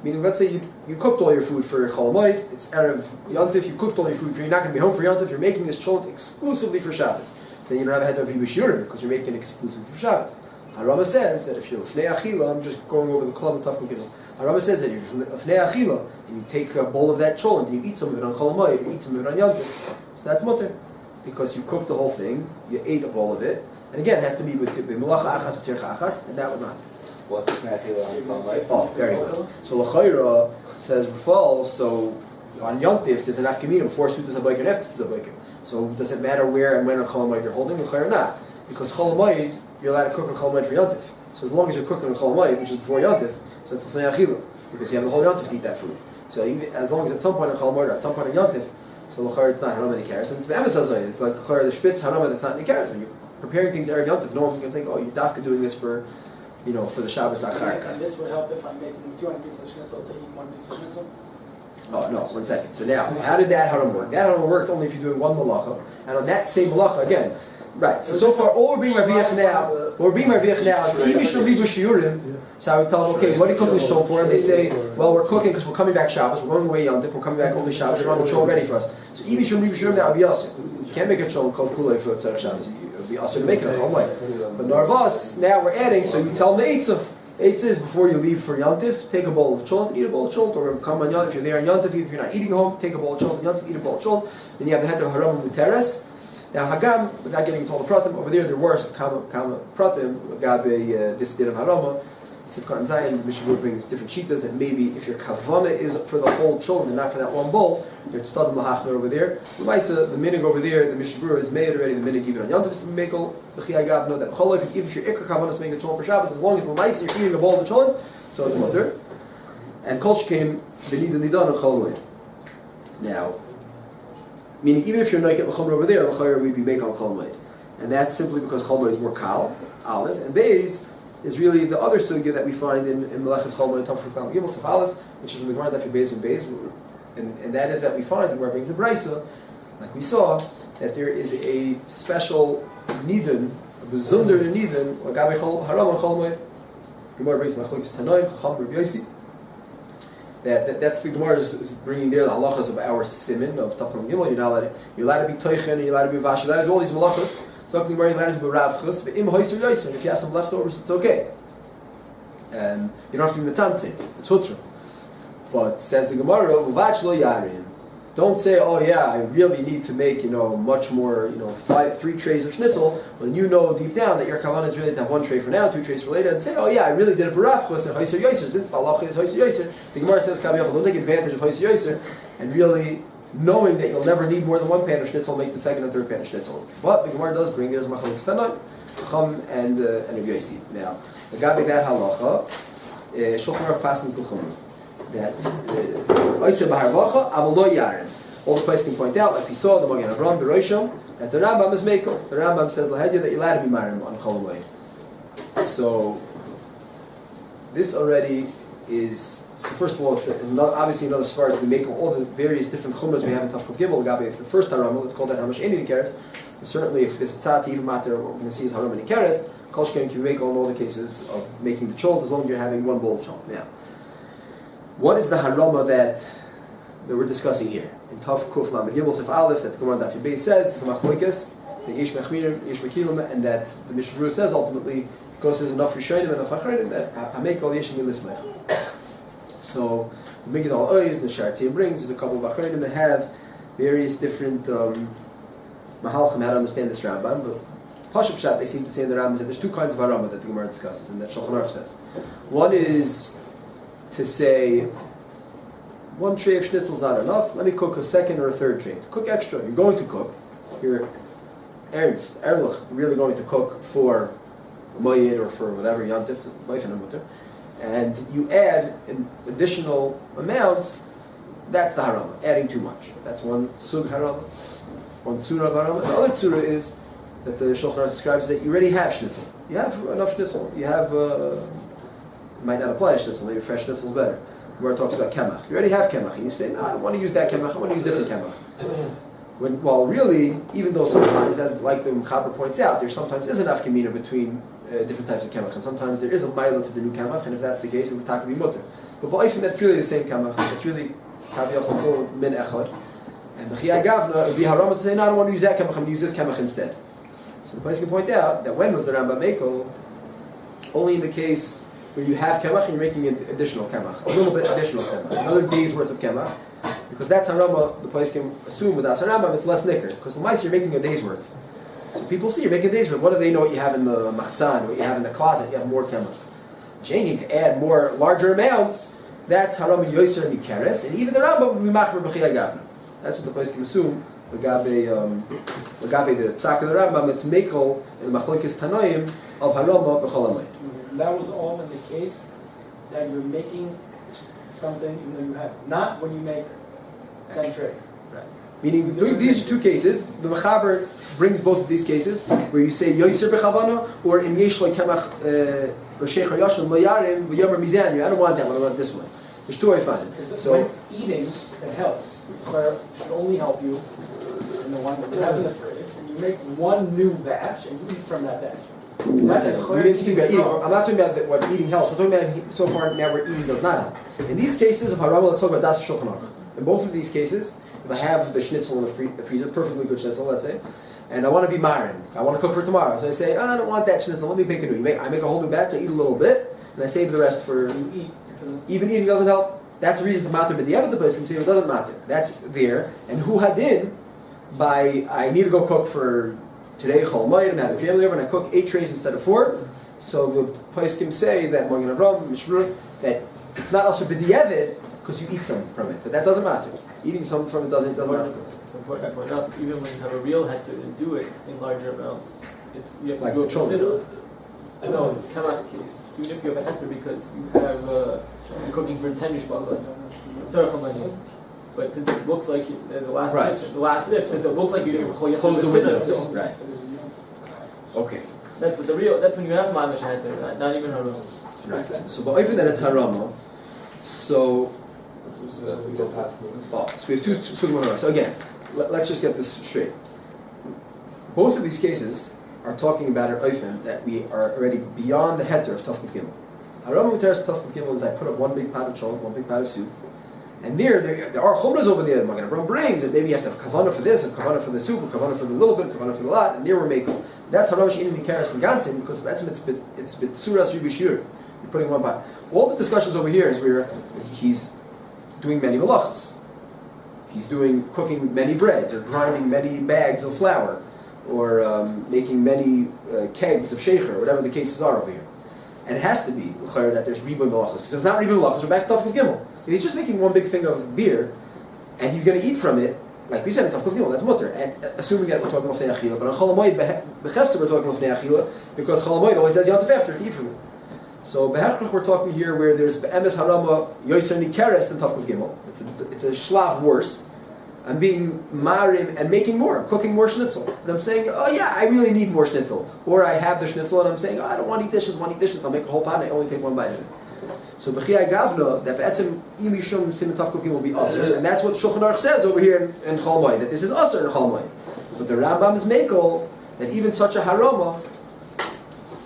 S1: Meaning, let's say you cooked all your food for Chol HaMoed, it's Erev Yontif, you cooked all your food, you're not going to be home for Yontif, you're making this cholent exclusively for Shabbos. So then you don't have a head of Riba Shirim, because you're making it exclusively for Shabbos. Harama says that if you're Fnei Achila, I'm just going over the club of Tafkuk Gimel. Harama says that if you're Fnei Achila, and you take a bowl of that cholent, and you eat some of it on Chol HaMoed, you eat some of it on Yontif, so that's mutter. Because you cooked the whole thing, you ate a bowl of it, and again, it has to be with Melacha Achas, with Tircha Achas, and that was not.
S7: What's the Achila on Chol HaMoed?
S1: Oh, very good. So L'chayra says Rafal, so on Yontif there's an afkamina before Sutas HaBoiker and after Sutas HaBoiker. So does it matter where and when on Chol HaMoed you're holding? L'chayra not. Because Chol HaMoed, you're allowed to cook on Chol HaMoed for Yontif. So as long as you're cooking on Chol HaMoed, which is before Yontif, so it's L'fnei Achila, because you have the whole Yontif to eat that food. So even, as long as at some point on Chol HaMoed or at some point on Yontif, so L'chayra it's not Harama any cares. And it's it's like L'chayra the Spitz Harama that's not any cares. When you're preparing things Erev Yontif, no one's going to think, oh, you're dafka doing this for for the Shabbos Acharka.
S5: And this would help if I'm making 200 pieces of schnitzel to eat 1 piece of schnitzel?
S1: Oh, no, 1 second. So now, how did that haram work? That haram worked only if you're doing one malacha. And on that same malacha, again, right, so far, all we're being marviach now is even shal riba shiurim. So I would tell them, okay, what are you cooking this chol for? And they say, well, we're cooking because we're coming back Shabbos, we're going away Yontif, we're coming back only Shabbos, we're on the chol ready for us. So even shal riba shiurim, that would be us. You can't make a chol called kulay for Tzarech Shabbos. It would be us to make it a chol way. But Narvas, now we're adding, so you tell them the eitzah. Eitzah is before you leave for Yontif, take a bowl of cholent and eat a bowl of cholent, or come on Yontif, if you're there on Yontif, if you're not eating home, take a bowl of cholent, Yontif, eat a bowl of cholent. Then you have the head of Haram Muteres. Now Hagam, without getting into all the pratim, over there were kama pratim, Gabe, this din of Harama, Tzivka and Zayin, the Mishnah brings different shitas, and maybe if your kavana is for the whole cholent and not for that one bowl, you're tztadim lahachmer over there. The minig over there, the Mishnah is made already, the minig even on Yontif is to make the chiyagav, know that even if your ikar kavana is making the cholent for Shabbos, as long as the l'maisa you're eating a bowl of the cholent, so it's mutter. And kol shkein v'nida nidan and chol HaMoed. Now, meaning even if you're noiket l'chomer over there, l'chayr we'd be make on Chol HaMoed. And that's simply because Chol HaMoed is more kal, olive, and beis is really the other sugya that we find in Meleches Chol HaMoed Tafur Kal Gimel Sef Aleph, which is from the Gemara Daf Beis and Beis, and that is that we find, the Gemara brings the Brisa, like we saw, that there is a special nidin, a bezunder nidin, Lagabe Haram on Chol HaMoed. Gemara brings Machlokes Tanoim, Chacham Rav Yosi. That's the Gemara is bringing there the halachas of our simin of Tafur Kal Gimel. You're allowed to be toichen, and you're allowed to be vash, you're allowed to do all these malachas. So you're allowed to be ravchus, but im hoiser yoiser. If you have some leftovers, it's okay. And you don't have to be mitzamtzim. It's hutra. But says the Gemara, uvach lo yarim. Don't say, oh yeah, I really need to make much more, 3 trays of schnitzel, when you know deep down that your kavanah is really to have 1 tray for now, 2 trays for later, and say, oh yeah, I really did a barafchus and hoiser yoiser. Since the halacha is hoiser yoiser, the Gemara says, don't take advantage of hoiser yoiser, and really knowing that you'll never need more than 1 pan of schnitzel, make the 2nd and 3rd pan of schnitzel. But the Gemara does bring, there's Machlokes Tanoim, Chacham and Rav Yosi. Now, the Gabi that halacha, Shulchan Aruch passes the Chumrah. That Oiseh B'Harvacha, Aval Lo Yarim. All the place can point out, like we saw, the Magen Avraham, Berosham, that the Rambam is Mekel. The Rambam says Lahedya that you're allowed to be Marim on Chol HaMoed. So, this already is. So first of all, it's obviously another svara that we make all the various different chumras we have in Tafkuf Gimel. Gabi, the first haram, let's call that hamash any keres. Certainly, if it's tzat even matter, what we're going to see is haram any keres. Kol shkein can make on all the cases of making the chol, as long as you're having 1 bowl of chol. Now, what is the harama that we're discussing here in Tafkuf Lamed Gimel Sef Aleph that the Gemara Daf Yibei says it's a machlokas, the Yesh Mechmirim, Yesh Mekilim, and that the Mishnah says ultimately because there's enough Rishonim and enough Achronim that HaMoed Kol Yeshim L'Smech. So the Megid Al Oiz, the Shartzei brings, there's a couple of Achronim that have various different Mahalchim how to understand this Rambam, but Pashup Pshat, they seem to say in the Rambam that there's two kinds of Harama that the Gemara discusses and that Shulchan Aruch says. One is to say, one tray of schnitzel is not enough, let me cook a second or a third tray. To cook extra, you're going to cook, you're ernst, ehrlich, really going to cook for HaMoed or for whatever, Yantif, and you add in additional amounts, that's the Harama, adding too much. That's one Sug Harama, one Tzura of Harama. The other Tzura is that the Shulchan Aruch describes that you already have schnitzel. You have enough schnitzel. You have, it might not apply to schnitzel, maybe fresh schnitzel is better. Where it talks about kemach. You already have kemach, and you say, no, I don't want to use that kemach, I want to use different kemach. Well, really, even though sometimes, as like the Mechaber points out, there sometimes is enough kamina between different types of kemach, and sometimes there is a mila to the new kemach, and if that's the case, it would talk to be mutter. But ba'ifin, that's really the same kemach. It's really kaviyachol min echad. And the chiyah gavna would be harama to say, no, I don't want to use that kemach, I'm going to use this kemach instead. So the place can point out that when was the Rambam Mekel? Only in the case where you have kemach and you're making an additional kemach, a little bit additional kemach, another day's worth of kemach, because that's harama. The place can assume with das harama it's less nicker, because the mice you're making a day's worth. So people see you're making a day's worth. What do they know? What you have in the machsan, what you have in the closet? You have more kemach. Changing to add more larger amounts, that's harama yoser mikeres, and even the Rambam would be machmer b'chiyah gavna. That's what the place can assume. L'gabe the psak of the Rambam, it's mekel in the machlokes tanoim of harama b'chol HaMoed.
S2: That was all in the case that you're making something even though you have, not when you make 10 trays.
S1: Right. Meaning, these are two cases. The Mechaber brings both of these cases, where you say yoser b'chavana, or im yesh lo kemach r'shech ha'yashon lo yarim v'yomer mizan. I don't want that one, I want this one. There's two ways to find it.
S2: So when eating, it helps. It should only help you in the one that you have in the fridge, and you make one new batch and you eat from that batch.
S1: That's it. We didn't speak about eating. I'm not talking about what eating helps. We're talking about so far now where eating does not help. In these cases of harama, let's talk about das Shulchan Aruch. In both of these cases, if I have the schnitzel in the freezer, perfectly good schnitzel, let's say, and I want to be marin, I want to cook for tomorrow, so I say, I don't want that schnitzel, let me make a new. I make a whole new batch, I eat a little bit, and I save the rest for eat. Even eating doesn't help. That's the reason to matter, but the other place can say it doesn't matter. That's there, and who hadin by I need to go cook for today Chol HaMoed, I'm having family over, and I cook 8 trays instead of 4. So the place can say that Magen Avram, Mishmur, that it's not also b'di'evid because you eat some from it, but that doesn't matter. Eating some from it doesn't matter.
S3: It's important to point out that even when you have a real head to do it in larger amounts, you have to
S1: Like
S3: go
S1: the Chol.
S3: consider. No, it's not the case. Even if you have a heter because you have you're cooking for 10 mishpachos, tzarech HaMoed. But since it looks like the last sip, since it looks like you're doing
S1: Close the windows. Right. Okay.
S3: That's when you have mamish heter, not even harama.
S1: Right. So, but even that it's harama. So we have two sugim. So again, let's just get this straight. Both of these cases are talking about an oifen that we are already beyond the heter of Tafkuf Gimel. Harama Muteres Tafkuf Gimel is I put up one big pot of chol, one big pot of soup, and there are chumras over there. Magen Avram brings that maybe you have to have kavanah for this, and kavanah for the soup, and kavanah for the little bit, kavanah for the lot, and there we're making. That's Harama She'inim Mikaris and Gansin because it's bitzuras ribishur. You're putting one pot. All the discussions over here is where he's doing many malachas. He's cooking many breads, or grinding many bags of flour, or making many kegs of shecher, or whatever the cases are over here. And it has to be that there's riboy malachas, because if it's not riboy malachas, we're back to Tafkuf Gimel. If he's just making one big thing of beer, and he's going to eat from it, like we said in Tafkuf Gimel, that's mutter. And assuming that we're talking of Fnei Achila, but on Chol HaMoed, Bechefta we're talking of Fnei Achila, because Chol HaMoed always says Yantif after to eat from it. So Behefkrach we're talking here where there's Be'emes Harama Yoser Nikeres than Tafkuf Gimel. It's a shlav worse. I'm being marim and making more. I'm cooking more schnitzel. And I'm saying, oh yeah, I really need more schnitzel. Or I have the schnitzel and I'm saying, oh, I don't want to eat dishes, I'll make a whole pot and I only take one bite of it. So B'chiyai Gavna, that Be'etzim Imishum Sim Tafkuf Gimel will be Aser. And that's what Shulchan Aruch says over here in Chol HaMoed, that this is Aser in Chol HaMoed. But the Rambam is Mekel, that even such a harama,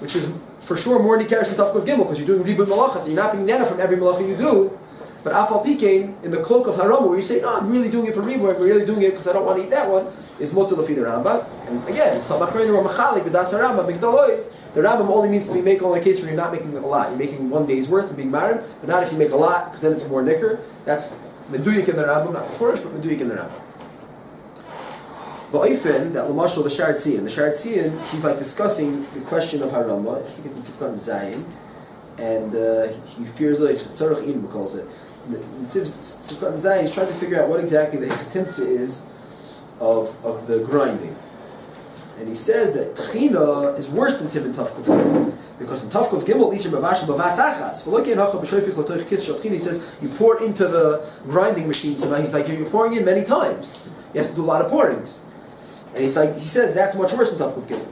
S1: which is for sure more nikeres than Tafkuf Gimel, because you're doing ribud malachas, and you're not being nana from every malacha you do. But afal pikein, in the cloak of harama, where you say, no, I'm really doing it for ribud, I'm really doing it because I don't want to eat that one, is motul lefi the Rambam. And again, samachreinu or machalik b'das harama b'gdalois, The Rambam only means to be making on a case where you're not making a lot. You're making 1 day's worth and being married, but not if you make a lot, because then it's more nicker. That's meduyik in the Rambam, not Mefurish, but meduyik in the Rambam. Ba'ifin, that Lamashal, the Sha'ar Tzion. The Sha'ar Tzion, he's like discussing the question of Harama. I think it's in Sifkan Zayin. And he fears like Tzarech Inba calls it. In Sifkan Zayin, he's trying to figure out what exactly the Hechatimtza is of the grinding. And he says that Tchina is worse than Tzibin Tavkuf Gimel. Because in Tavkuf Gimel, at least you're Mavashal Bavas Achas. He says you pour into the grinding machine. So he's like, you're pouring in many times. You have to do a lot of pourings. And he's like, he says that's much worse than Tavkuf Gimel.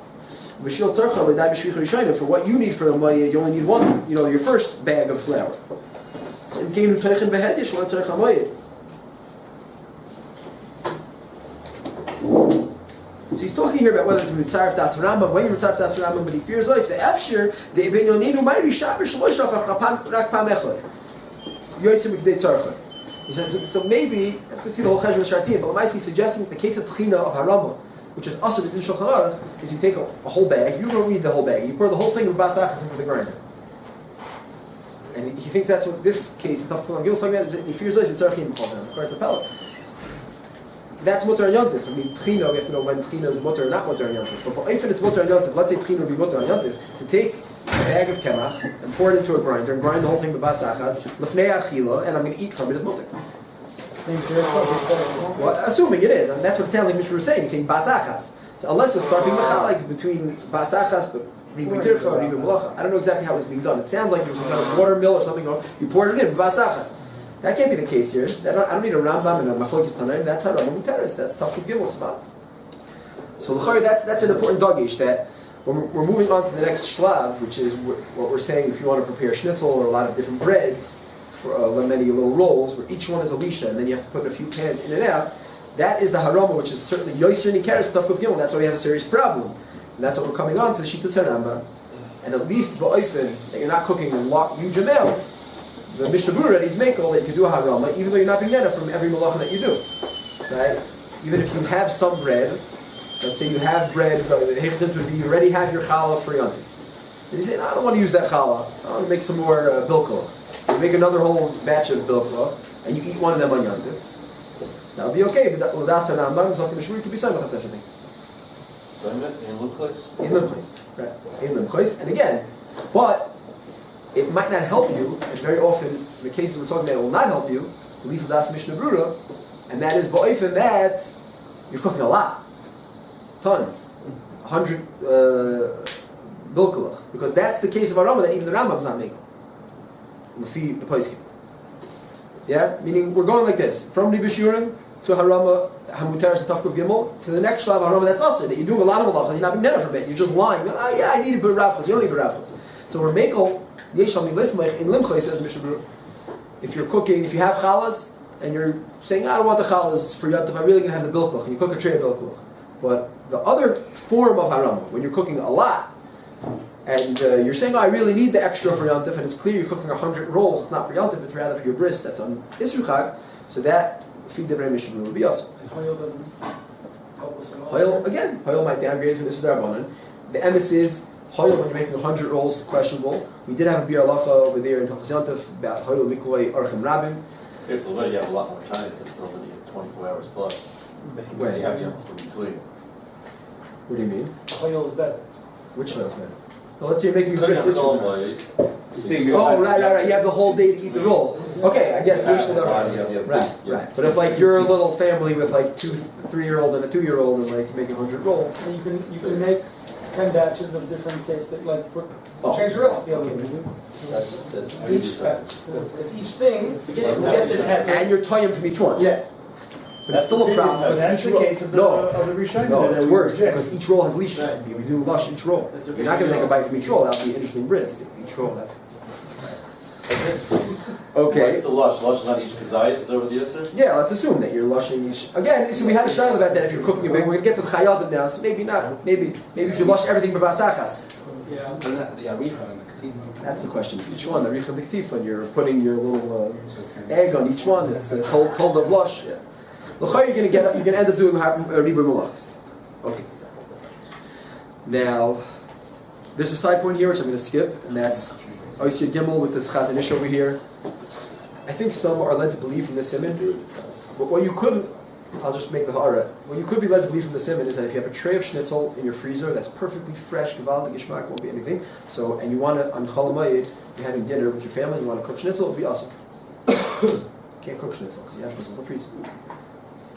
S1: For what you need for the money, you only need one, your first bag of flour. So he's talking here about whether to be mitzaref das Rambam, when you mitzaref das Rambam, but he fears the efshir the ebenyoninu mayri shaper shloish rak pam echad yoysim mikdei tzarcha. He says so maybe you have to see the whole cheshbon shartzim, but he's suggesting the case of tchina of harama, which is also the din shulchan aruch, is you take a whole bag, you don't need the whole bag, you pour the whole thing of basachas into the grinder. And he thinks that's what this case, the Tafkulan Gil's talking about, is that he fears it's tzarchim called them, according to Pellet. That's mutter and yontif. I mean, tchina, we have to know when tchina is mutter or not mutter and yontif. But if it's mutter and yontif, let's say tchina would be mutter and yontif, to take a bag of kemach and pour it into a grinder and grind the whole thing with basachas, lefnei achila, and I'm going to eat from it as mutter. Well, assuming it is, and that's what it sounds like Mishra was saying. He's saying basachas. So unless you're starting like between basachas, but ribu tircha or ribu malacha, I don't know exactly how it was being done. It sounds like there was some kind of water mill or something. You poured it in basachas. That can't be the case here. I don't need a Rambam and a Machlokes Tanaim. That's how Rambam Teres. That's Tafkuf Gimel Shabbat. So that's an important dogish that when we're moving on to the next shlav, which is what we're saying if you want to prepare schnitzel or a lot of different breads, for many little rolls, where each one is a lisha, and then you have to put a few pans in and out. That is the harama, which is certainly Yoser Nikeres Tafkuf Gimel. That's why we have a serious problem, and that's what we're coming on to the Shita Saramba. And at least ba'ofen that you're not cooking huge amounts. The Mishnah Berurah already is makel that you can do a harama, even though you're not being neta from every malacha that you do, right? Even if you have some bread, let's say you have bread, the hechatim would be you already have your challah for yontif. And you say, no, I don't want to use that challah. I want to make some more bilkah. You make another whole batch of bilkah, and you eat one of them on yontif. That'll be okay, but that's an Rambam, so you could be saying about such a thing.
S6: In limchos?
S1: In limchos, right? In limchos, and again, but it might not help you, and very often, in the cases we're talking about, it will not help you, at least with das Mishnah Berurah, and that is ba'ofen that you're cooking a lot. Tons. 100 bilkalach. Because that's the case of Arama that even the Rambam's not making. Lefi the Paiskim. Yeah? Meaning, we're going like this. From Ribu Shurim to Harama, Hamutaris and Tafkuf Gimel, to the next Shlav Harama that's also that you're doing a lot of malachas, you're not being neta from it, you're just lying. Yeah, I need a bit of ravchas, you don't need a bit of ravchas. So we're making Yeshal Milismech in Limcha, says Mishnah Berurah. If you're cooking, if you have chalas, and you're saying, I don't want the chalas for Yontif, I'm really going to have the bilklach, and you cook a tray of bilklach. But the other form of harama, when you're cooking a lot, and you're saying, I really need the extra for Yontif, and it's clear you're cooking 100 rolls, it's not for Yontif, it's rather for your bris, that's on Isruchag, so that, feed the very Mishnah Berurah will be awesome.
S5: And Hoyle doesn't help us at all.
S1: Hoyle might downgrade to this Darbanan. The emes is, Hoyle, when you're making 100 rolls, is questionable. We did have a bir alacha over there in Hilchos Yontif about Hoyle Mikloi Archim Rabin.
S6: Okay, so then you have a lot more time, because still only 24 hours plus.
S1: When?
S6: You have Yontif in between.
S1: What do you mean?
S5: Hoyle is better.
S1: Which Hoyle's better? Well, let's say you're making
S6: You could
S1: bris
S6: have
S1: this
S6: it all
S1: week.
S6: while you-
S1: Oh, right. You have the whole day to eat the rolls. Okay, I guess you're still right. But if like you're a little family with like 3-year-old and a 2-year-old and like making 100 rolls,
S5: So you can make 10 batches of different tastes that change the recipe a little bit.
S6: That's
S5: Because each thing will get this head.
S1: and you're tying from each one.
S5: Yeah.
S1: But it's still a problem because
S2: That's
S1: each
S2: the
S1: roll.
S2: case of the Rishon.
S1: No, it's worse
S2: Yeah.
S1: because each roll has leash. We do lush each roll. You're not going to take a bite from each roll. That'll be interesting bris. If each roll has. Okay.
S6: What's the lush? Lush is on each kazayis, is over the yisr?
S1: Yeah, let's assume that you're lushing each. Again, so we had a shayla about that. If you're cooking a big, we're going to get to the chayadim now. So maybe not. Maybe if you lush everything by basachas.
S3: Yeah.
S1: That's the question. For each one, the richa diktif, when you're putting your little egg on each one, it's told of lush. Yeah. L'chayr, you're going to end up doing ribur malachs. Okay. Now, There's a side point here which I'm going to skip, and that's Oisya Gimel with this Chazanish over here. I think some are led to believe from the Siman, but what you could, I'll just make the hara. What you could be led to believe from the Siman is that if you have a tray of schnitzel in your freezer that's perfectly fresh, gewaldig geschmack, won't be anything. So, and you want to on Chol HaMoed, you're having dinner with your family, you want to cook schnitzel, it'll be awesome. Can't cook schnitzel because you have schnitzel in the freezer.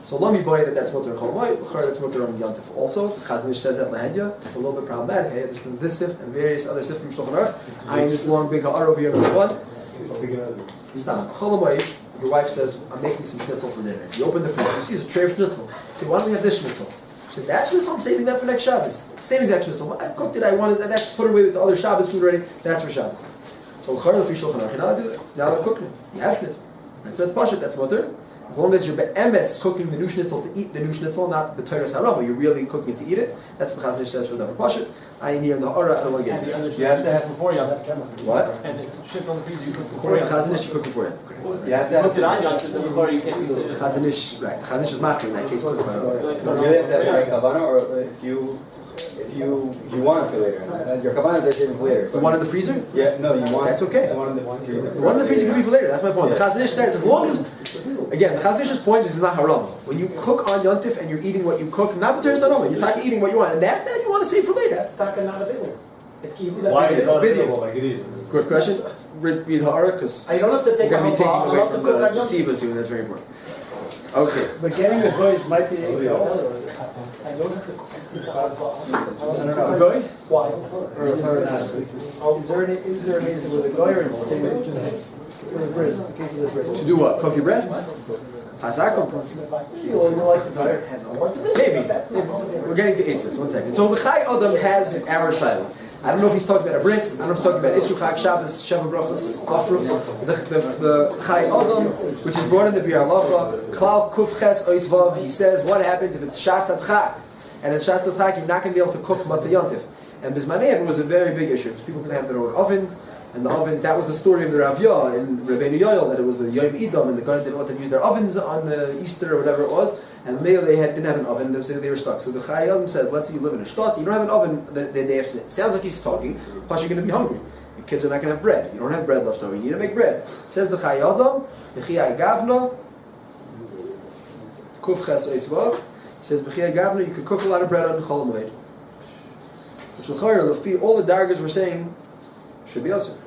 S1: So let me buy that's mutter on Chol HaMoed, that's mutter on Yantif also. Chazanish says that lahedya. It's a little bit problematic. Hey, there's this sif and various other sif from Shulchan Aruch. I am this long big ha'ar over here, number one. Stop. Chol HaMoed, your wife says, I'm making some schnitzel for dinner. You open the fridge, you see it's a tray of schnitzel. You say, why don't we have this schnitzel? She says, that schnitzel, I'm saving that for next Shabbos. Same exact schnitzel. I cooked it, I wanted that next, put it away with the other Shabbos food ready. That's for Shabbos. So l'char l'fi Shulchan Aruch, you're not do that. Now they're cooking it. You have schnitzel. Right, so it's pashut, that's mutter. As long as you're be'emes cooking the new schnitzel to eat the new schnitzel, not the Torah's harama, you're really cooking it to eat it. That's what Chazanish says for the pashut. I am here in the hara, I don't want to get into it.
S7: You have to have
S3: before you have
S1: What?
S3: and the shit on the freezer you cook
S1: Before
S3: before
S1: the
S3: you
S1: Chazanish, you cook before it.
S7: You have to
S3: cook it on
S7: have.
S3: you before you can't use it.
S1: Chazanish, right? Chazanish is machmir in that case.
S7: You really have to have kavana, or if you want it for later. Your kavana is saving for later.
S1: The one in the freezer?
S7: Yeah, no, you want.
S1: That's okay.
S7: The one in the freezer.
S1: The one in the freezer can be for later. That's my point. The Chazanish says as long as, again, the Chaznish's point is it's not haram. When you cook on Yontif and you're eating what you cook, not b'teres harama, you're talking eating what you want, and that you want to save for later.
S5: That's taka not available. It's key.
S8: Why is it not
S1: Video.
S8: available like it is?
S1: Good question. Read ha'ara, because
S5: I don't have to
S1: we're
S5: take a
S1: going to be taking
S5: halva. I
S1: away
S5: don't have
S1: from
S5: to cook on
S1: the
S5: Yom Tov.
S1: Siva soon. That's very important. Okay.
S2: But getting the boys might be eggs also.
S5: I don't have to cook.
S2: I don't know.
S1: Goy?
S5: Why?
S2: Or not. Is there an answer with a goy or is it the same way just for the bris, the case of the bris?
S1: To do what? Cook your bread? Hazakum?
S2: You like the goy.
S1: Maybe. We're getting to Eitzes. 1 second. So the Chai Adam has our Shiloh. I don't know if he's talking about a bris. I don't know if he's talking about Isru Chag Shabbos, Sheva Brachos, Afruf. The Chai Adam, which is brought in the Biur Halacha, Klal Kuf Ches Ois Vav. He says what happens if it's Shas Chag, and in Shas Chag you're not going to be able to cook Matzah Yontif. And Bismaneh it was a very big issue because people didn't have their own ovens. And the ovens, that was the story of the Rav Yah and Rabbeinu Yoel, that it was the Yom Edom, and the Kohen didn't want to use their ovens on the Easter or whatever it was, and maybe they didn't have an oven, they were stuck. So the Chai Adam says, let's say you live in a shtot, you don't have an oven the day after that. It sounds like he's talking, plus you're going to be hungry. Your kids are not going to have bread. You don't have bread left over, you need to make bread. Says the Chai Adam, B'chiyai Gavna, Kuf Ches Oisvav, he says, B'chiyai Gavna, you could cook a lot of bread on Chol HaMoed. Which all the dargers were saying, should be also.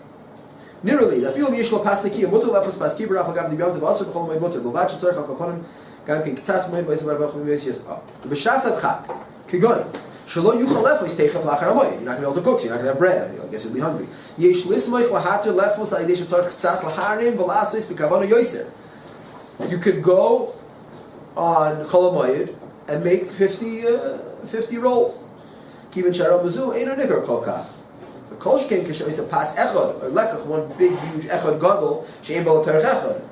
S1: Nearly, I feel Yeshua Pasniki, Mutter Lefos Paski, Baraf Gav the Beyond of Asr, Chol HaMoed Mutter, Bovac Tzorch Al-Kaponim, Gam King Ktas Moed, Vais Barach Mesias. The B'Shasat Chak, Kigoy, Shalo Yuchal Lefos Teichaf Lachar HaMoed. You're not going to be able to cook, so you're not going to have bread. I guess you'll be hungry. Yesh Lismoich Lahater Lefos Aidesh Tzorch Ktas Laharim Velasis B'Kavana Yoiser. You could go on Chol HaMoed and make 50 rolls. Kivin Sharam Mazu, Ein Nikar Kolkach. The Kolshkin Kisha is a pass echad, or lekach, one big, huge echad gadol, she'em bal terech echad.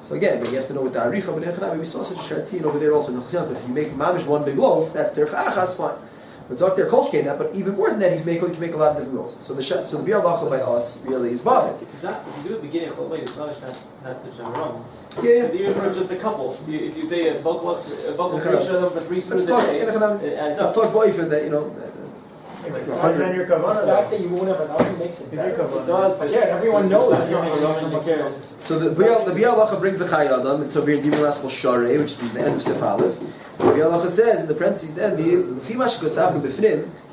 S1: So again, but you have to know what the aricha, but in Echad, we saw such a shretzin over there also in the Chaziyant. If you make mamish one big loaf, that's terech echad, fine. But Dr. Kolshkin, that, but even more than that, he can make a lot of different rolls. So the Biur Halacha by us really is bothered.
S3: If you do it beginning of Chol HaMoed, it's not to Shamron.
S1: Yeah.
S3: Even for just a couple, if you say a bulk of 3 spoons a day, it adds up.
S1: Talk boyfriend that, you know,
S2: And your
S5: The
S2: kavana,
S5: fact that you won't have an oven makes it
S2: Your
S5: better.
S2: kavana.
S5: Yeah, everyone knows that you're making from what's
S1: so the Biur Halacha brings the Chai Adam, and so we're in Gimel Rascal Sharei, which is the end of Sif Aleph. The Biur Halacha says in the parentheses then, he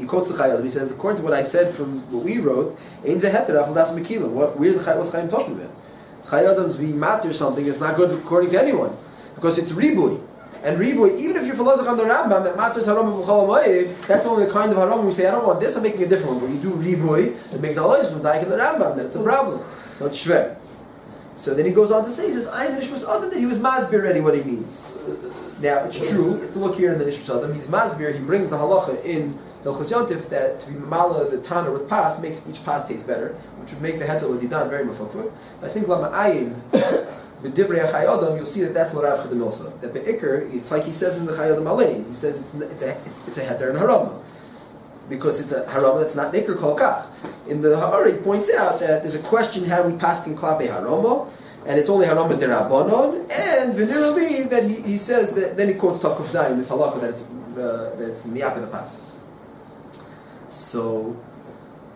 S1: quotes the Chai Adam. He says, according to what I said from what we wrote, Ein Zeh Heter Afal Das Mekilim. What's Chaim talking about? Chai Adam's being matter something is not good according to anyone, because it's ribui. And ribui, even if you're philosopher on the Rambam that matters haram b'chol HaMoed, that's only the kind of haram we say, I don't want this, I'm making a different one. But you do ribui and make the halais from Daik in the Rambam, then it's a problem. So it's shver. So then he goes on to say, he says, Ayin Nishmas Adam, that he was masbir already what he means. Now it's true, if you look here in the Nishmas Adam, he's masbir, he brings the halacha in Hilchos Yontif that to be mamala the tanner with pas makes each pas taste better, which would make the hetel of didan very mafukvah. I think lama ayin. With Divrei Chai Adam, you'll see that that's L'Rav Chedem Milsa. That be'ikr, it's like he says in the Chai Adam Alein. He says it's a heter and harama, because it's a harama that's not nikr kol kach. In the Ha'ari, he points out that there's a question how we pass in klape harama, and it's only harama derabanon, and venerally that he says that then he quotes Tav Kuf Zayin, this halacha that it's miyap in the pass. So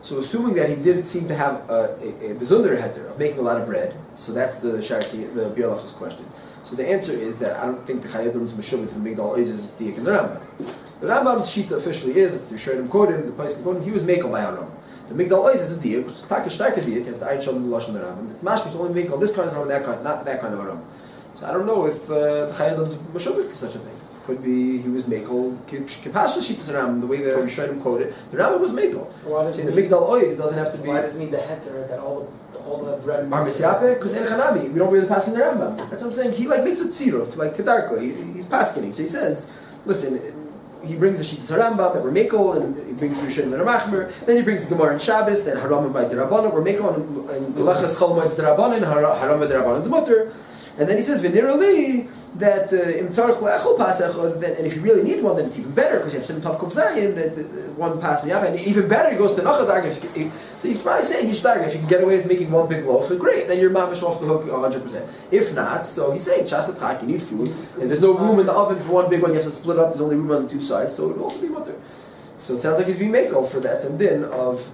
S1: assuming that he did seem to have a bezunder heter of making a lot of bread, so that's the Bialach's question. So the answer is that I don't think the Chayadim's Meshuvah to the Migdal Oiz is Diak and the Rambam. The Rambam's Shita officially is, that the Rishonim quoted, the Paiskim quoted, he was Mekel by Haram. The Migdal Oiz is a Diak, which is Taka Shtarka Diak, you have to Ayin Shalom Lashon the Rambam. It's mashma only Mekel this kind of Haram, not that kind of Haram. So I don't know if the Chayadim's Meshuvah to such a thing. Could be he was Mekel, Kipashta Shitas Rambam, the way the Rishonim quoted, the Rambam was Mekel.
S5: So why does
S1: the Migdal Oiz doesn't have to be.
S5: Why does it need the heter that all the bread?
S1: Because in Chanami, we don't really pass in the Rambam. That's what I'm saying. He makes a tziruf, like Kedarko. He's paskening. So he says, listen, he brings the Shitas Rambam that we're Mekel, and he brings Rishon and Ramachmer. Then he brings the Gemara and Shabbos, then Haram by the Rabbanon. We're Mekel, and Lechas Chol Moed the Rabbanon, Haram by the Rabbanon's mutter. And then he says, V'nirali, that im tzarich le'echol pasach, and if you really need one, then it's even better, because you have some tough kuf zayin, that one pasach, and even better, he goes to nachadag. So he's probably saying, Yishtarg, if you can get away with making one big loaf, then great, then you're mamish off the hook 100%. If not, so he's saying, chasat chak, you need food, and there's no room in the oven for one big one, you have to split up, there's only room on the two sides, so it will also be mutter. So it sounds like he's being makel for the etzem din of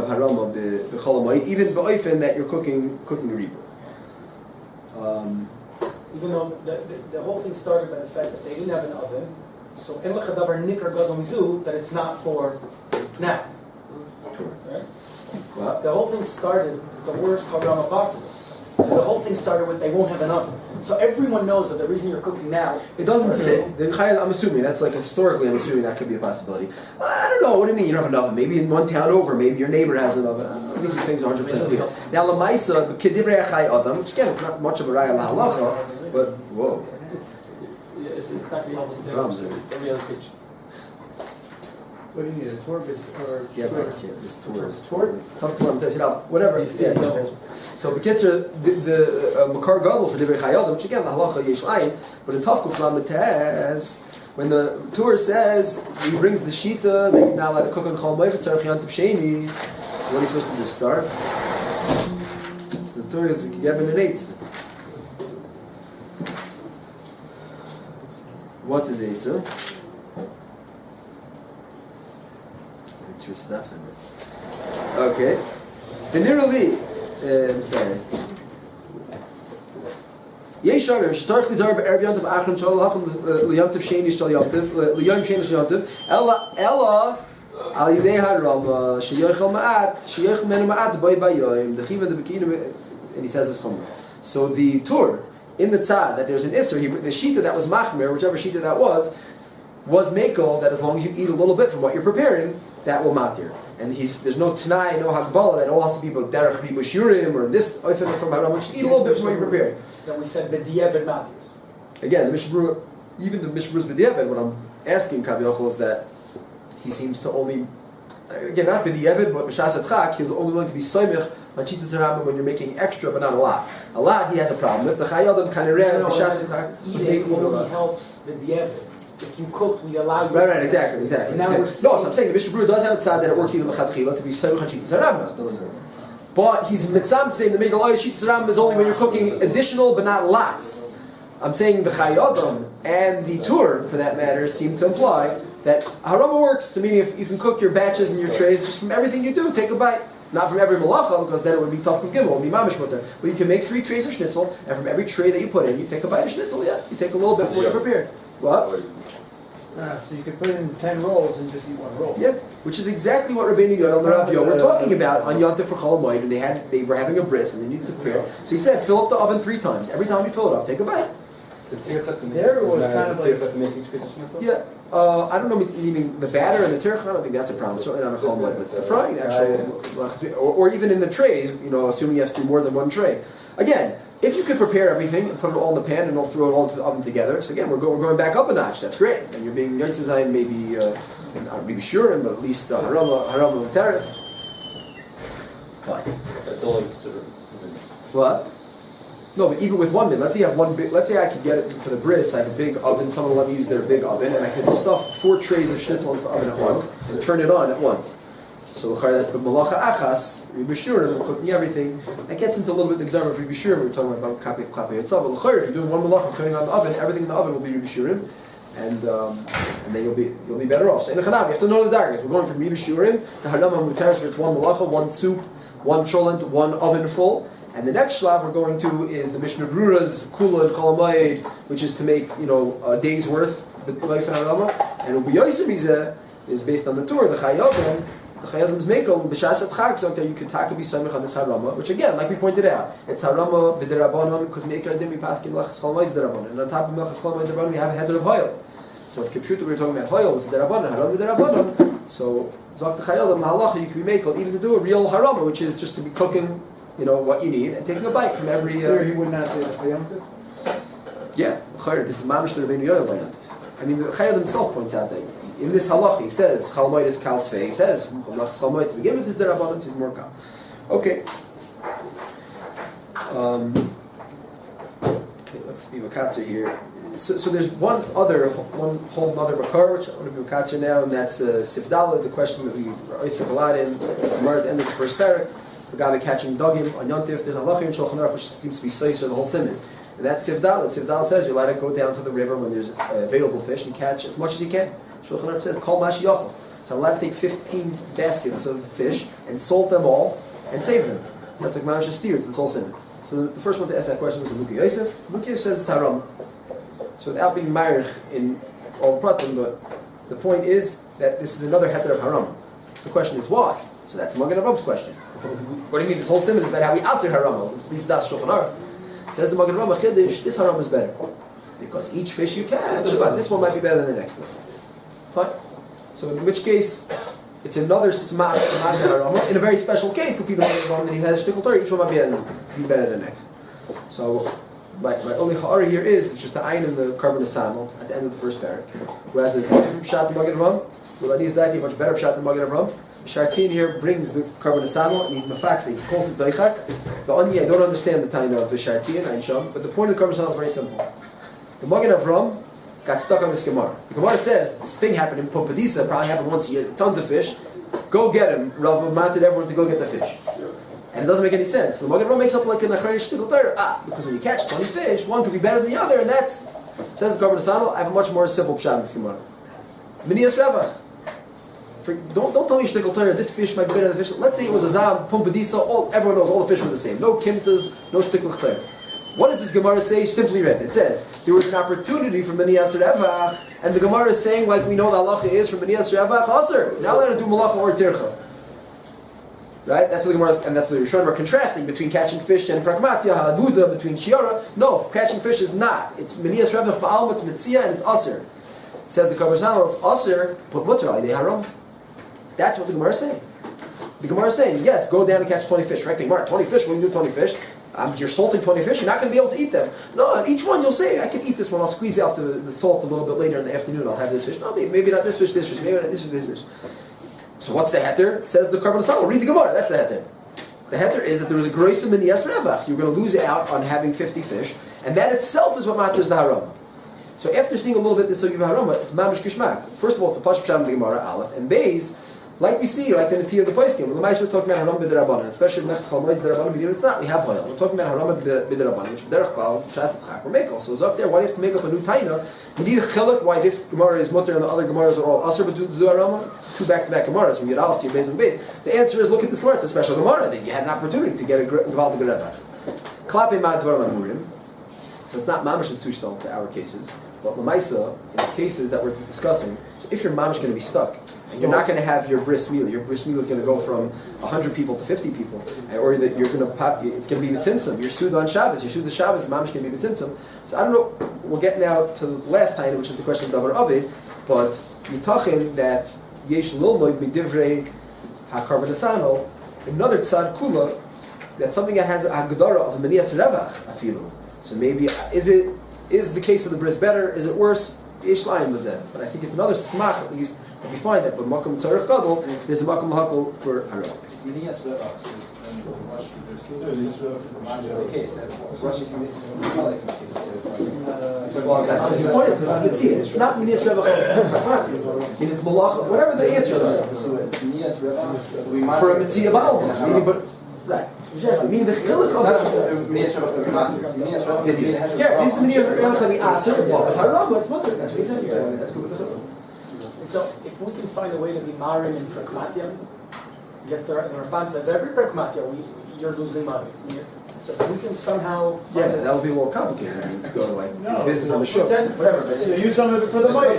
S1: haram of the Chol HaMoed, even ba'ofen that you're cooking a reaper.
S5: Even though the whole thing started by the fact that they didn't have an oven, so en lechadavar nikar gadol mizu, that it's not for now. Right?
S1: What?
S5: The whole thing started with the worst harama possible. Because the whole thing started with they won't have an oven. So everyone knows that the reason you're cooking now.
S1: It doesn't say. I'm assuming that's like historically. I'm assuming that could be a possibility. I don't know. What do you mean you don't have an oven? Maybe in one town over, maybe your neighbor has an oven. I don't think these things are 100% clear. Now lamaisa kedivrei achai adam, which again is not much of a raya lahalacha, but whoa.
S3: Every other page.
S2: What do you need, a tour or
S1: This tour is
S2: tour?
S1: tough to test it out. Whatever. Yeah. So Bekitzer, the Makar Gadol for Divrei Chayadim, which again the halacha yesh ayin, but in Tavkuf Lamed Tez, when the tour says he brings the shita that you're not allowed to cook on Chol HaMoed Tzarech Yantiv Sheni, so what are you supposed to do? Starve? So the tour is Geben and Eitz. What's his Eitzer? It's your stuff. Okay. Generally, I'm sorry. Yesharim shtarich lizar be'erv yantiv achron shal lachon liyantiv sheni shal yantiv liyam sheni shal yantiv ella al yidei haram sheyochel ma'at sheyoch menu ma'at by yoyim the chiva the bekinim, and he says this chumrah. So the tur in the tzad that there's an isser, the shita that was machmer, whichever shita that was mekel, that as long as you eat a little bit from what you're preparing, that will matir. And there's no Tanai, no Hakbala, that all has to be about Derech Ribu Shurim, or this Oifen from Haram, just eat a little bit from what you're preparing.
S5: That we said B'di'evet matirs.
S1: Again, the Mishabru, even the Mishabru's B'di'evet, what I'm asking Kav is that he seems to only, again, not B'di'evet, but B'shas Chak, he's only willing to be Soymich on Chitas Haram when you're making extra, but not a lot. A lot he has a problem with. The Chayyadim Kanereh, B'shas Chak,
S5: eating only helps B'di'evet. If you cooked, we allow you.
S1: Right, exactly.
S5: And now we're
S1: so I'm saying the Mishabru does have a tzad that it works even l'chadchila to be Soymich on Chitas Haram. But he's mitzam saying the Megal Oiz Shitas Haram is only when you're cooking additional, but not lots. I'm saying the Chayyadim and the Tur, for that matter, seem to imply that Harama works. So meaning if you can cook your batches and your trays just from everything you do, take a bite. Not from every malacha, because then it would be tough with gimel, it would be mamish mutter. But you can make 3 trays of schnitzel, and from every tray that you put in, you take a bite of schnitzel, yeah. You take a little bit before you're prepared. What?
S2: So you could put in 10 rolls and just eat 1 roll.
S1: Yeah, which is exactly what Rabbeinu Yonah and Rav Yo were talking about on Yontif for Chol HaMoed, and they were having a bris, and they needed to prepare. So he said, fill up the oven 3 times. Every time you fill it up, take a bite.
S2: There it was kind of like...
S1: Yeah, I don't know, meaning the batter and the tircha, I don't think that's a problem. Certainly not a Chol HaMoed, but the frying, actually, or even in the trays, assuming you have to do more than 1 tray. Again, if you could prepare everything and put it all in the pan and they'll throw it all into the oven together, so again, we're going back up a notch. That's great. And you're being Yitzhazayim, maybe sure, but at least Harama Teres. Fine.
S6: That's all it's different.
S1: What? No, but even with 1 minute, let's say you have one big, let's say I could get it for the bris, I have a big oven, someone will let me use their big oven, and I could stuff 4 trays of schnitzel into the oven at once, and turn it on at once. So that's but malacha achas, Rebbe we're cooking everything. That gets into a little bit the Gemara of Rebbe we were talking about Klape Yotzah. But if you're doing 1 malacha, turning on the oven, everything in the oven will be Rebbe Shurim. and then you'll be better off. So in the Chanav, you have to know the dargahs. We're going from Riba Shurim to Harama Mutaris, where it's one malacha, one soup, one cholent, one oven full. And the next shlav we're going to is the Mishnah Brura's Kula and Chol HaMoed, which is to make a day's worth life in Harama. And Ubi Yosef is based on the Torah, the Chayyavim. The Chayyavim's Mekel, B'Shas Chag, so that you could taka be samech on this Harama, which again, like we pointed out, it's Harama b'derabanan, because Meikar Adim we paskin Melachas Chol HaMoed derabanan. And on top of Melachas Chol HaMoed derabanan, we have a header of Hoyel. So if Kipshuta we were talking about Hoyel with derabanan, Harama b'derabanan, so Zok the Chayyavim, Mahalacha, you can be Mekel, even to do a real Harama, which is just to be cooking, what you need, and taking a bite from every...
S2: Here he would not say it's Yomtiv?
S1: Yeah, this is Mamish the Rabbeinu Yoel Bayant. I mean, the Chayyad himself points out that in this halach he says Chol HaMoed is kal tfei. He says Chol HaMoed to begin with is derabbanan, is more kal. Okay. Let's be makatzer here. So there's one whole other makar which I want to be makatzer now, and that's Sifdala, the question that we oisik a lot in Gemara at the end of the first parak. The guy catching dogim on Yontif. There's a halach in Shulchan Aruch which seems to be seiser the whole siman. And that's Sifdal. Sifdal says you're allowed to go down to the river when there's available fish and catch as much as you can. Shulchan Aruch says, Kol Mashi Yochel. So I'm allowed to take 15 baskets of fish and salt them all and save them. So that's like Mamash steer to the whole sin. So the first one to ask that question was Luki Yosef. Luki Yosef says it's haram. So without being marich in all the pratim, but the point is that this is another heter of haram. The question is why? So that's Magen Avram's question. What do you mean? This whole simon is about how we aser haram. At least that's Shulchan Aruch. Says the Magen Avram Chiddush, this haram is better because each fish you catch, but this one might be better than the next one. Fine. So in which case, it's another smach haram. In a very special case, if people that he has a shtickle Torah, each one might be better than the next. So my only ha'ara here is it's just the ayin in the carbon asano at the end of the first parak. Whereas the different pshat in Magen Avram, Ulani is that much better pshat than Magen Avram. Shartzin here brings the carbon asano and he's mafakri. He calls it doichak. The onion, I don't understand the time of the Shartzin, Ein Sham, but the point of the carbon asano is very simple. The Magen Avram got stuck on this Gemara. The Gemara says this thing happened in Pompadisa, probably happened once a year, tons of fish. Go get him. Rav mounted everyone to go get the fish. And it doesn't make any sense. The Magen Avram makes up like an acharish shtickle Torah. Because when you catch 20 fish, one could be better than the other, and that's, says the carbon asano, I have a much more simple pshat in this Gemara. Minias Revach. Don't tell me shtickle Torah, this fish might be better than the fish. Let's say it was a Zam, Pompadisa, everyone knows all the fish were the same. No kimtas, no shtickle Torah. What does this Gemara say? Simply read. It says, there was an opportunity for Minias Revach, and the Gemara is saying, like we know the halacha is for Minias Revach, Aser. Now let her do malacha or tircha. Right? That's what the Gemara, and that's what the Rishonim are contrasting between catching fish and pragmatia, ha'avuda, between shiara. No, catching fish is not. It's Minias Revach ba'alma, it's mitzia, and it's Aser. Says the Kabbalah, it's Aser, but mutter al yedei haram. That's what the Gemara is saying. The Gemara is saying, yes, go down and catch 20 fish. Right? The Gemara, 20 fish, when you do 20 fish, you're salting 20 fish, you're not going to be able to eat them. No, each one you'll say, I can eat this one, I'll squeeze out the salt a little bit later in the afternoon, I'll have this fish. No, maybe not this fish, maybe not this fish. So what's the heter? Says the Carbon Asal. Read the Gemara, that's the heter. The heter is that there was a groisa Minias Revach. You're going to lose out on having 50 fish, and that itself is what matters the haram. So after seeing a little bit this Sugi Harama, it's mamish kishmak. First of all, it's the Pashut Pshat of the Gemara, Aleph, and Beis, like we see, like in the T of the Poskim, when the Ma'aseh we're talking about Haram b'derabanan, especially in Mechas Chol HaMoed b'derabanan, but it's not, we have Hoyel. We're talking about Haram b'derabanan, which Derech Klal, Shas Chak, or Mekel. So it's up there, why do you have to make up a new Taina? You need a chiluk, why this Gemara is mutter and the other Gemaras are all Aser b'du Harama? It's two back-to-back Gemaras, from Yud Aleph to Yud Beis and Beis. The answer is, look at this Gemara, it's a special Gemara, that you had an opportunity to get a Gval to Gerevach. Klape ma'ad dvarim amurim. So it's not mamish and tzushtal to our cases. But Lamaisa, in the cases that we're discussing, so if your mamish is going to be stuck, and you're not going to have your bris meal is going to go from 100 people to 50 people, or that you're going to it's going to be mitzimtzum. You're sued on Shabbos. You're sued the Shabbos. Mamish going to be mitzimtzum. So I don't know. We'll get now to the last time, which is the question of davar avid. But yitachin that yesh lilmoid midivrei hakarban asano, another tzad kula, that's something that has a hagdara of a menias revach afilu. So maybe is the case of the bris better? Is it worse? Yesh layim bazeh. But I think it's another smach at least. We find that, but makom tzarich gadol, there's a makom hakol for haram.
S6: Minias Revach, and Rush, there's the case, that's what. Rush is well,
S1: that's what the point is, because it's mitzvah. It's not minias revach, it's malacha, whatever the answer is.
S6: So it's Minias Revach.
S1: For a mitzvah baal, meaning, but, right. Exactly. Meaning the chiluk of yeah, this is the meaning of the aser. Well, with harama, it's mutter. That's what he said. That's good with the chiluk.
S5: So if we can find a way to be marin in pragmatia, get the Ramban says every pragmatia you're losing money. So if we can somehow
S1: Yeah, that would be a little complicated. I mean, to go to like business on the show.
S5: whatever. But
S2: Use some of it for the money.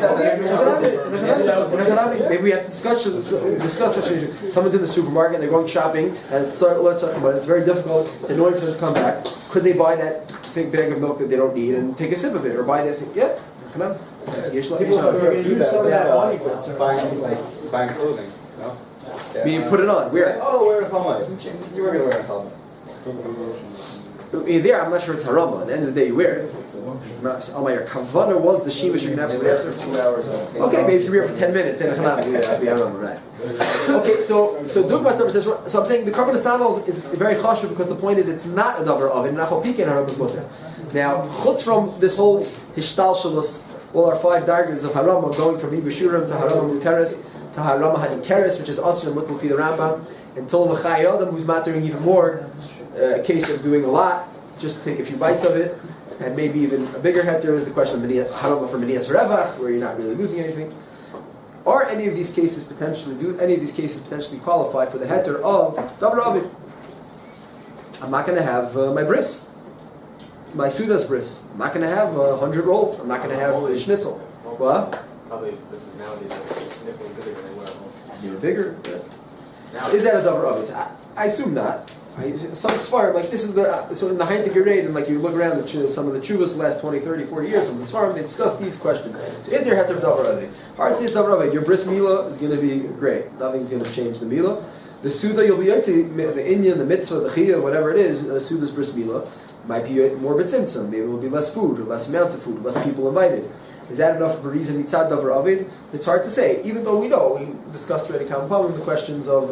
S1: Maybe we have to discuss such an issue. Someone's in the supermarket, they're going shopping, and let's talk about it. It's very difficult. It's annoying for them to come back. Could they buy that big bag of milk that they don't need and take a sip of it, or buy that thing? Yeah, come on.
S2: People are going to use some of that money for it.
S7: Buying clothing, no?
S1: Meaning put it on. Wear it.
S7: Oh, wear a HaMoed. You were going to wear a HaMoed.
S1: There, I'm not sure it's harama. At the end of the day, you wear it. Your kavana was the shemesh you're going to have for after 2 hours. Okay, maybe if you wear it for 10 minutes, and be harama, right? Okay, so Dugmas number says. So I'm saying the carbon standals is very chashuv because the point is it's not a davar oven. Nafal pikin harama's mutter. Now, chutz from this whole hishtalshalus, all our 5 dargers of harama going from ibishurim to harama muteris to harama hadikeris, which is asr and mutal fi the Rambam, until the chayadam who's mattering even more. A case of doing a lot, just to take a few bites of it, and maybe even a bigger heter is the question of harama for Meniyas Revach, where you're not really losing anything. Are any of these cases potentially qualify for the heter of davar ovid? I'm not going to have my bris, my sudas bris. I'm not going to have 100 rolls. I'm not going to have schnitzel. What?
S3: Probably this is nowadays significantly bigger than they were at home.
S1: You're bigger. Yeah. So is that a davar ovid? I assume not. Some svarim, like this is so in the Heintige Raid, and like you look around some of the chuvas the last 20, 30, 40 years from the svarim, they discuss these questions. So is there heter davar ovid? Hard to say it's davar ovid. Your bris milah is going to be great. Nothing's going to change the milah. The suda you'll be the Indian, the mitzvah, the chiyah, whatever it is, suda's bris milah might be more b'tzimtzum. Maybe it will be less food, or less amounts of food, less people invited. Is that enough of a reason mitzad davar ovid? It's hard to say. Even though we discussed already the questions of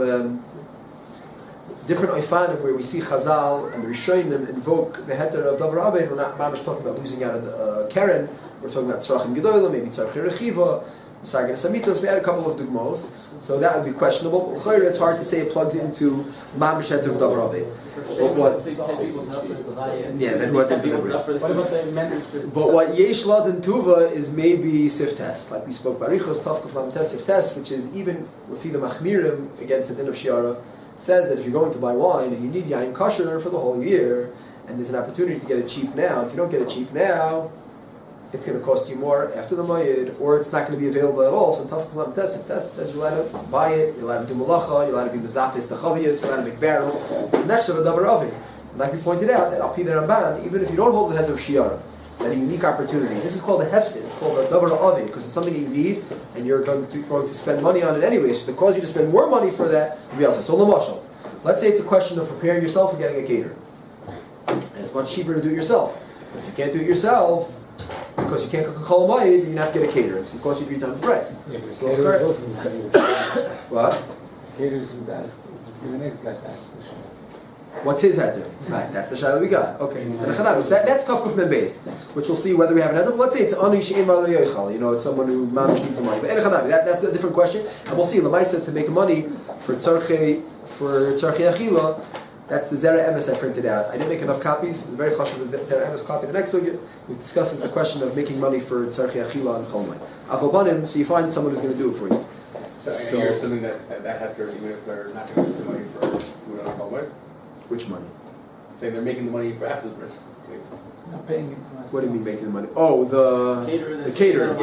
S1: different oifanim where we see Chazal and the Rishonim invoke the heter of davar ovid. We're not mamish talking about losing out of Karen. We're talking about tzarachim gedolim, maybe tzarachim rechiva, misagen samitos. We had a couple of dugmos, so that would be questionable. It's hard to say it plugs into mamish heter of davar ovid. But what? Yeah, then what?
S5: What about the amendments?
S1: But what yesh lad and tuva is maybe siftes, like we spoke barichos tafkuf lamtes siftes, which is even with the machmirim against the din of shiara. Says that if you're going to buy wine and you need yain kosher for the whole year, and there's an opportunity to get it cheap now, if you don't get it cheap now, it's going to cost you more after the moed, or it's not going to be available at all. So Tafkuf Test says you're allowed to buy it, you're allowed to do malacha, you're allowed to be mezafis the chaviyas, you're allowed to make barrels. It's next of a davar ovid. Like we pointed out, that al pi the Ramban, even if you don't hold the heads of shiara, that a unique opportunity. This is called a hefsid. It's called a davar ovid because it's something that you need, and you're going to spend money on it anyway. So to cause you to spend more money for that, will be also. So lamashal. Let's say it's a question of preparing yourself for getting a caterer. And it's much cheaper to do it yourself. But if you can't do it yourself, because you can't cook a chol hamoed, you're going to have to get a caterer. It's going to cost you 3 times the price.
S8: Yeah, but caterers also
S1: what?
S8: Caterers would ask, the next guy asked the shayla.
S1: What's his heter? Right, that's the shayla we got. Okay. That's tafkuf men based, which we'll see whether we have an heter. But let's say it's ani she'in ma lo yochal. It's someone who mamish needs the money. But that's a different question. And we'll see. Lamaisa to make money for tzarchei achila. That's the Zera Emes I printed out. I didn't make enough copies. It's very chashuv the Zera Emes copy. The next sugya we discuss is the question of making money for tzarchei achila and chol hamoed. So you find someone who's going to do it for you.
S9: So you're assuming that heter, even if they're not going to use the money for food on chol hamoed?
S1: Which money?
S9: Say they're making the money for after the bris.
S2: Not paying it.
S1: What do you mean making the money? Oh, the caterer.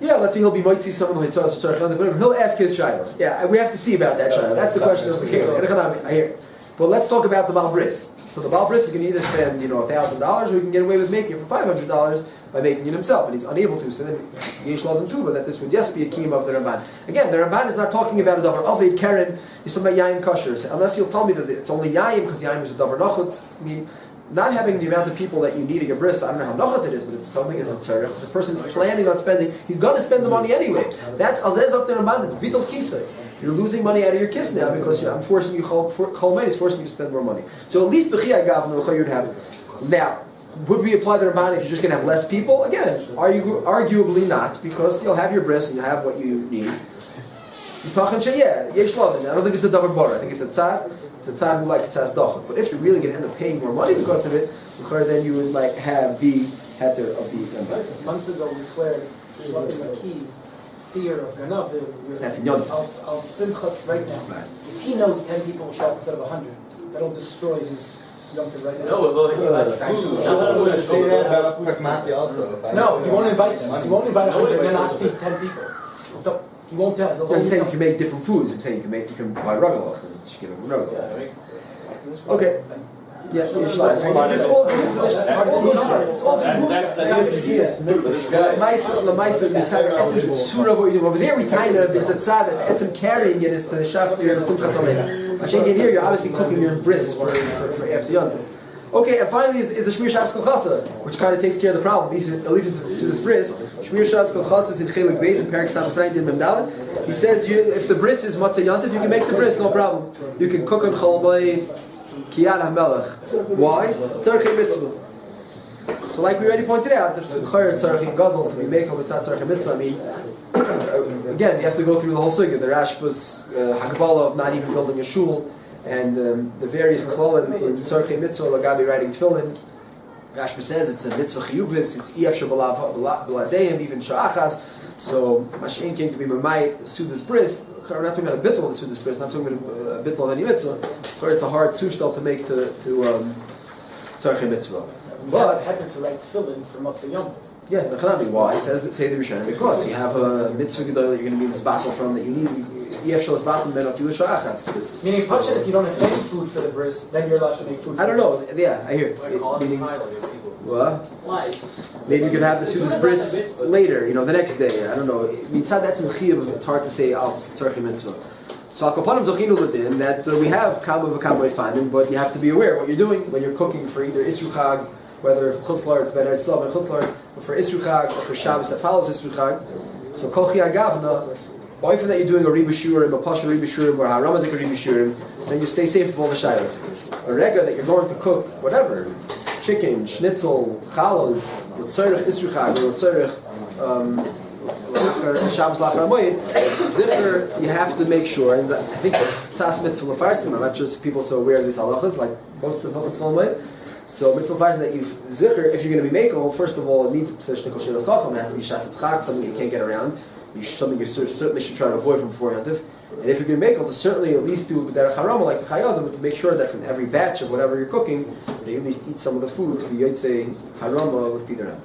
S1: Yeah, let's say he'll be might see someone who he'll ask his shayla. Yeah, we have to see about that shayla. That's the question of the caterer. I hear. But let's talk about the Baal Bris. So the Baal Bris is going to either spend $1,000, or he can get away with making it for $500 by making it himself, and he's unable to. So then yesh ladim tuva that this would yes be a kiyum of the Ramban. Again, the Ramban is not talking about a davar ovid karen. He's talking about yayin kosher. So unless you'll tell me that it's only yayin because yayin is a davar nachutz. I mean, not having the amount of people that you need at your bris, I don't know how nachutz it is, but it's something that's a tzarech. The person's planning on spending. He's going to spend the money anyway. That's azez up the Ramban. It's bitul kisei. You're losing money out of your kiss now because I'm forcing you chol hamoed is forcing you to spend more money. So at least b'chiyah gavna you'd have it. Now, would we apply the Ramban if you're just going to have less people? Again, arguably not, because you'll have your bris and you'll have what you need. Yesh ladim. I don't think it's a davar bar. I think it's a tzad. It's a tzad who like tzas dachak. But if you're really going to end up paying more money because of it, then you would like have the heter of the.
S5: Months ago, we declared a key fear of ganav.
S1: That's in Yom.
S5: Al simchas right now.
S1: Right.
S5: If he knows 10 people will show up instead of 100, that'll destroy his Yom Tov right now.
S3: No, well, he less
S7: Say that about pragmati also.
S5: No, he won't invite them. He won't invite 100 and then not feed 10 people. He won't tell. He'll
S1: I'm
S5: only
S1: saying
S5: tell.
S1: you can make different foods. I'm saying you can buy ragaloch and you give him ragaloch. Okay. Yeah, it's all over there we kind of, there's a tzad that etzim carrying it is to the shaftir and the simchas alein. I think in here you're obviously cooking your bris for after yontif. Okay, and finally is the Shmir Shabbos Kolchasa, which kind of takes care of the problem. At least it's this bris. Shmir Shabbos Kolchasa is in Chelik Beis in Perak Samachay Din Memdalet. He says if the bris is matzah yontif, you can make the bris, no problem. You can cook on Chol Kiyad HaMelech. Why? Tzarchei mitzvah. So like we already pointed out, it's Chayr Tzarchei Gadol to be make it's not Tzarchei mitzvah. I mean, again, you have to go through the whole sugya. The Rashba's Hakabala of not even building a shul, and the various klolim in Tzarchei mitzvah, Lagabi writing tefillin. Rashba says it's a mitzvah chiyuvis, it's iyaf shebaladeim, even sha'achas. So Mashiach came to be Mamai Sudas Bris. We're not talking about a bittul of the Sudas Bris, not talking about a bittul of any mitzvah. So it's a hard sushtal to make to Tzarchei mitzvah. But
S5: had to write tefillin for Matzah Yom Tov.
S1: yeah, why? He says that say the Rishon because you have a mitzvah gedol that you're going to be misbatel from that you need. Yef shel misbatel men of Yulish Achas.
S5: Meaning, Pasha, if you don't have any food for the bris, then you're allowed to make food.
S1: I don't know. Yeah, I hear. Meaning, what?
S3: Why?
S1: Maybe you could have the Sudas Bris later. The next day. I don't know. Mitzad that's mechiv. It's hard to say al tzarchei mitzvah. So al kopanim zochinu l'din that we have kama v'kama efanim, but you have to be aware what you're doing when you're cooking for either Isru Chag, whether Chutz La'aretz, better itself and Chutz La'aretz, or for Isru Chag, or for Shabbos that follows Isru Chag. So kol chi agavna, often that you're doing a ribu shurim, a pasha ribu shurim, or a haramazik ribu shurim, so then you stay safe from all the shilas. A rega that you're going to cook, whatever, chicken, schnitzel, chalos, l'tzorech Isru Chag, or l'tzorech Shabbos lachar HaMoed, zikr, you have to make sure, and I think tzas mitzvah lefarsim, I'm not sure if people are so aware of these halachas, like most of Hilchos HaMoed. So mitzvah lefarsim that you zikr, if you're going to be makel, first of all, it needs shnikol shelas chacham, it has to be shasat chak, something you can't get around, something you certainly should try to avoid from before yontif. And if you're going to make to certainly at least do derech harama like the chayadim, to make sure that from every batch of whatever you're cooking, that you at least eat some of the food to be yotzei harama with either end.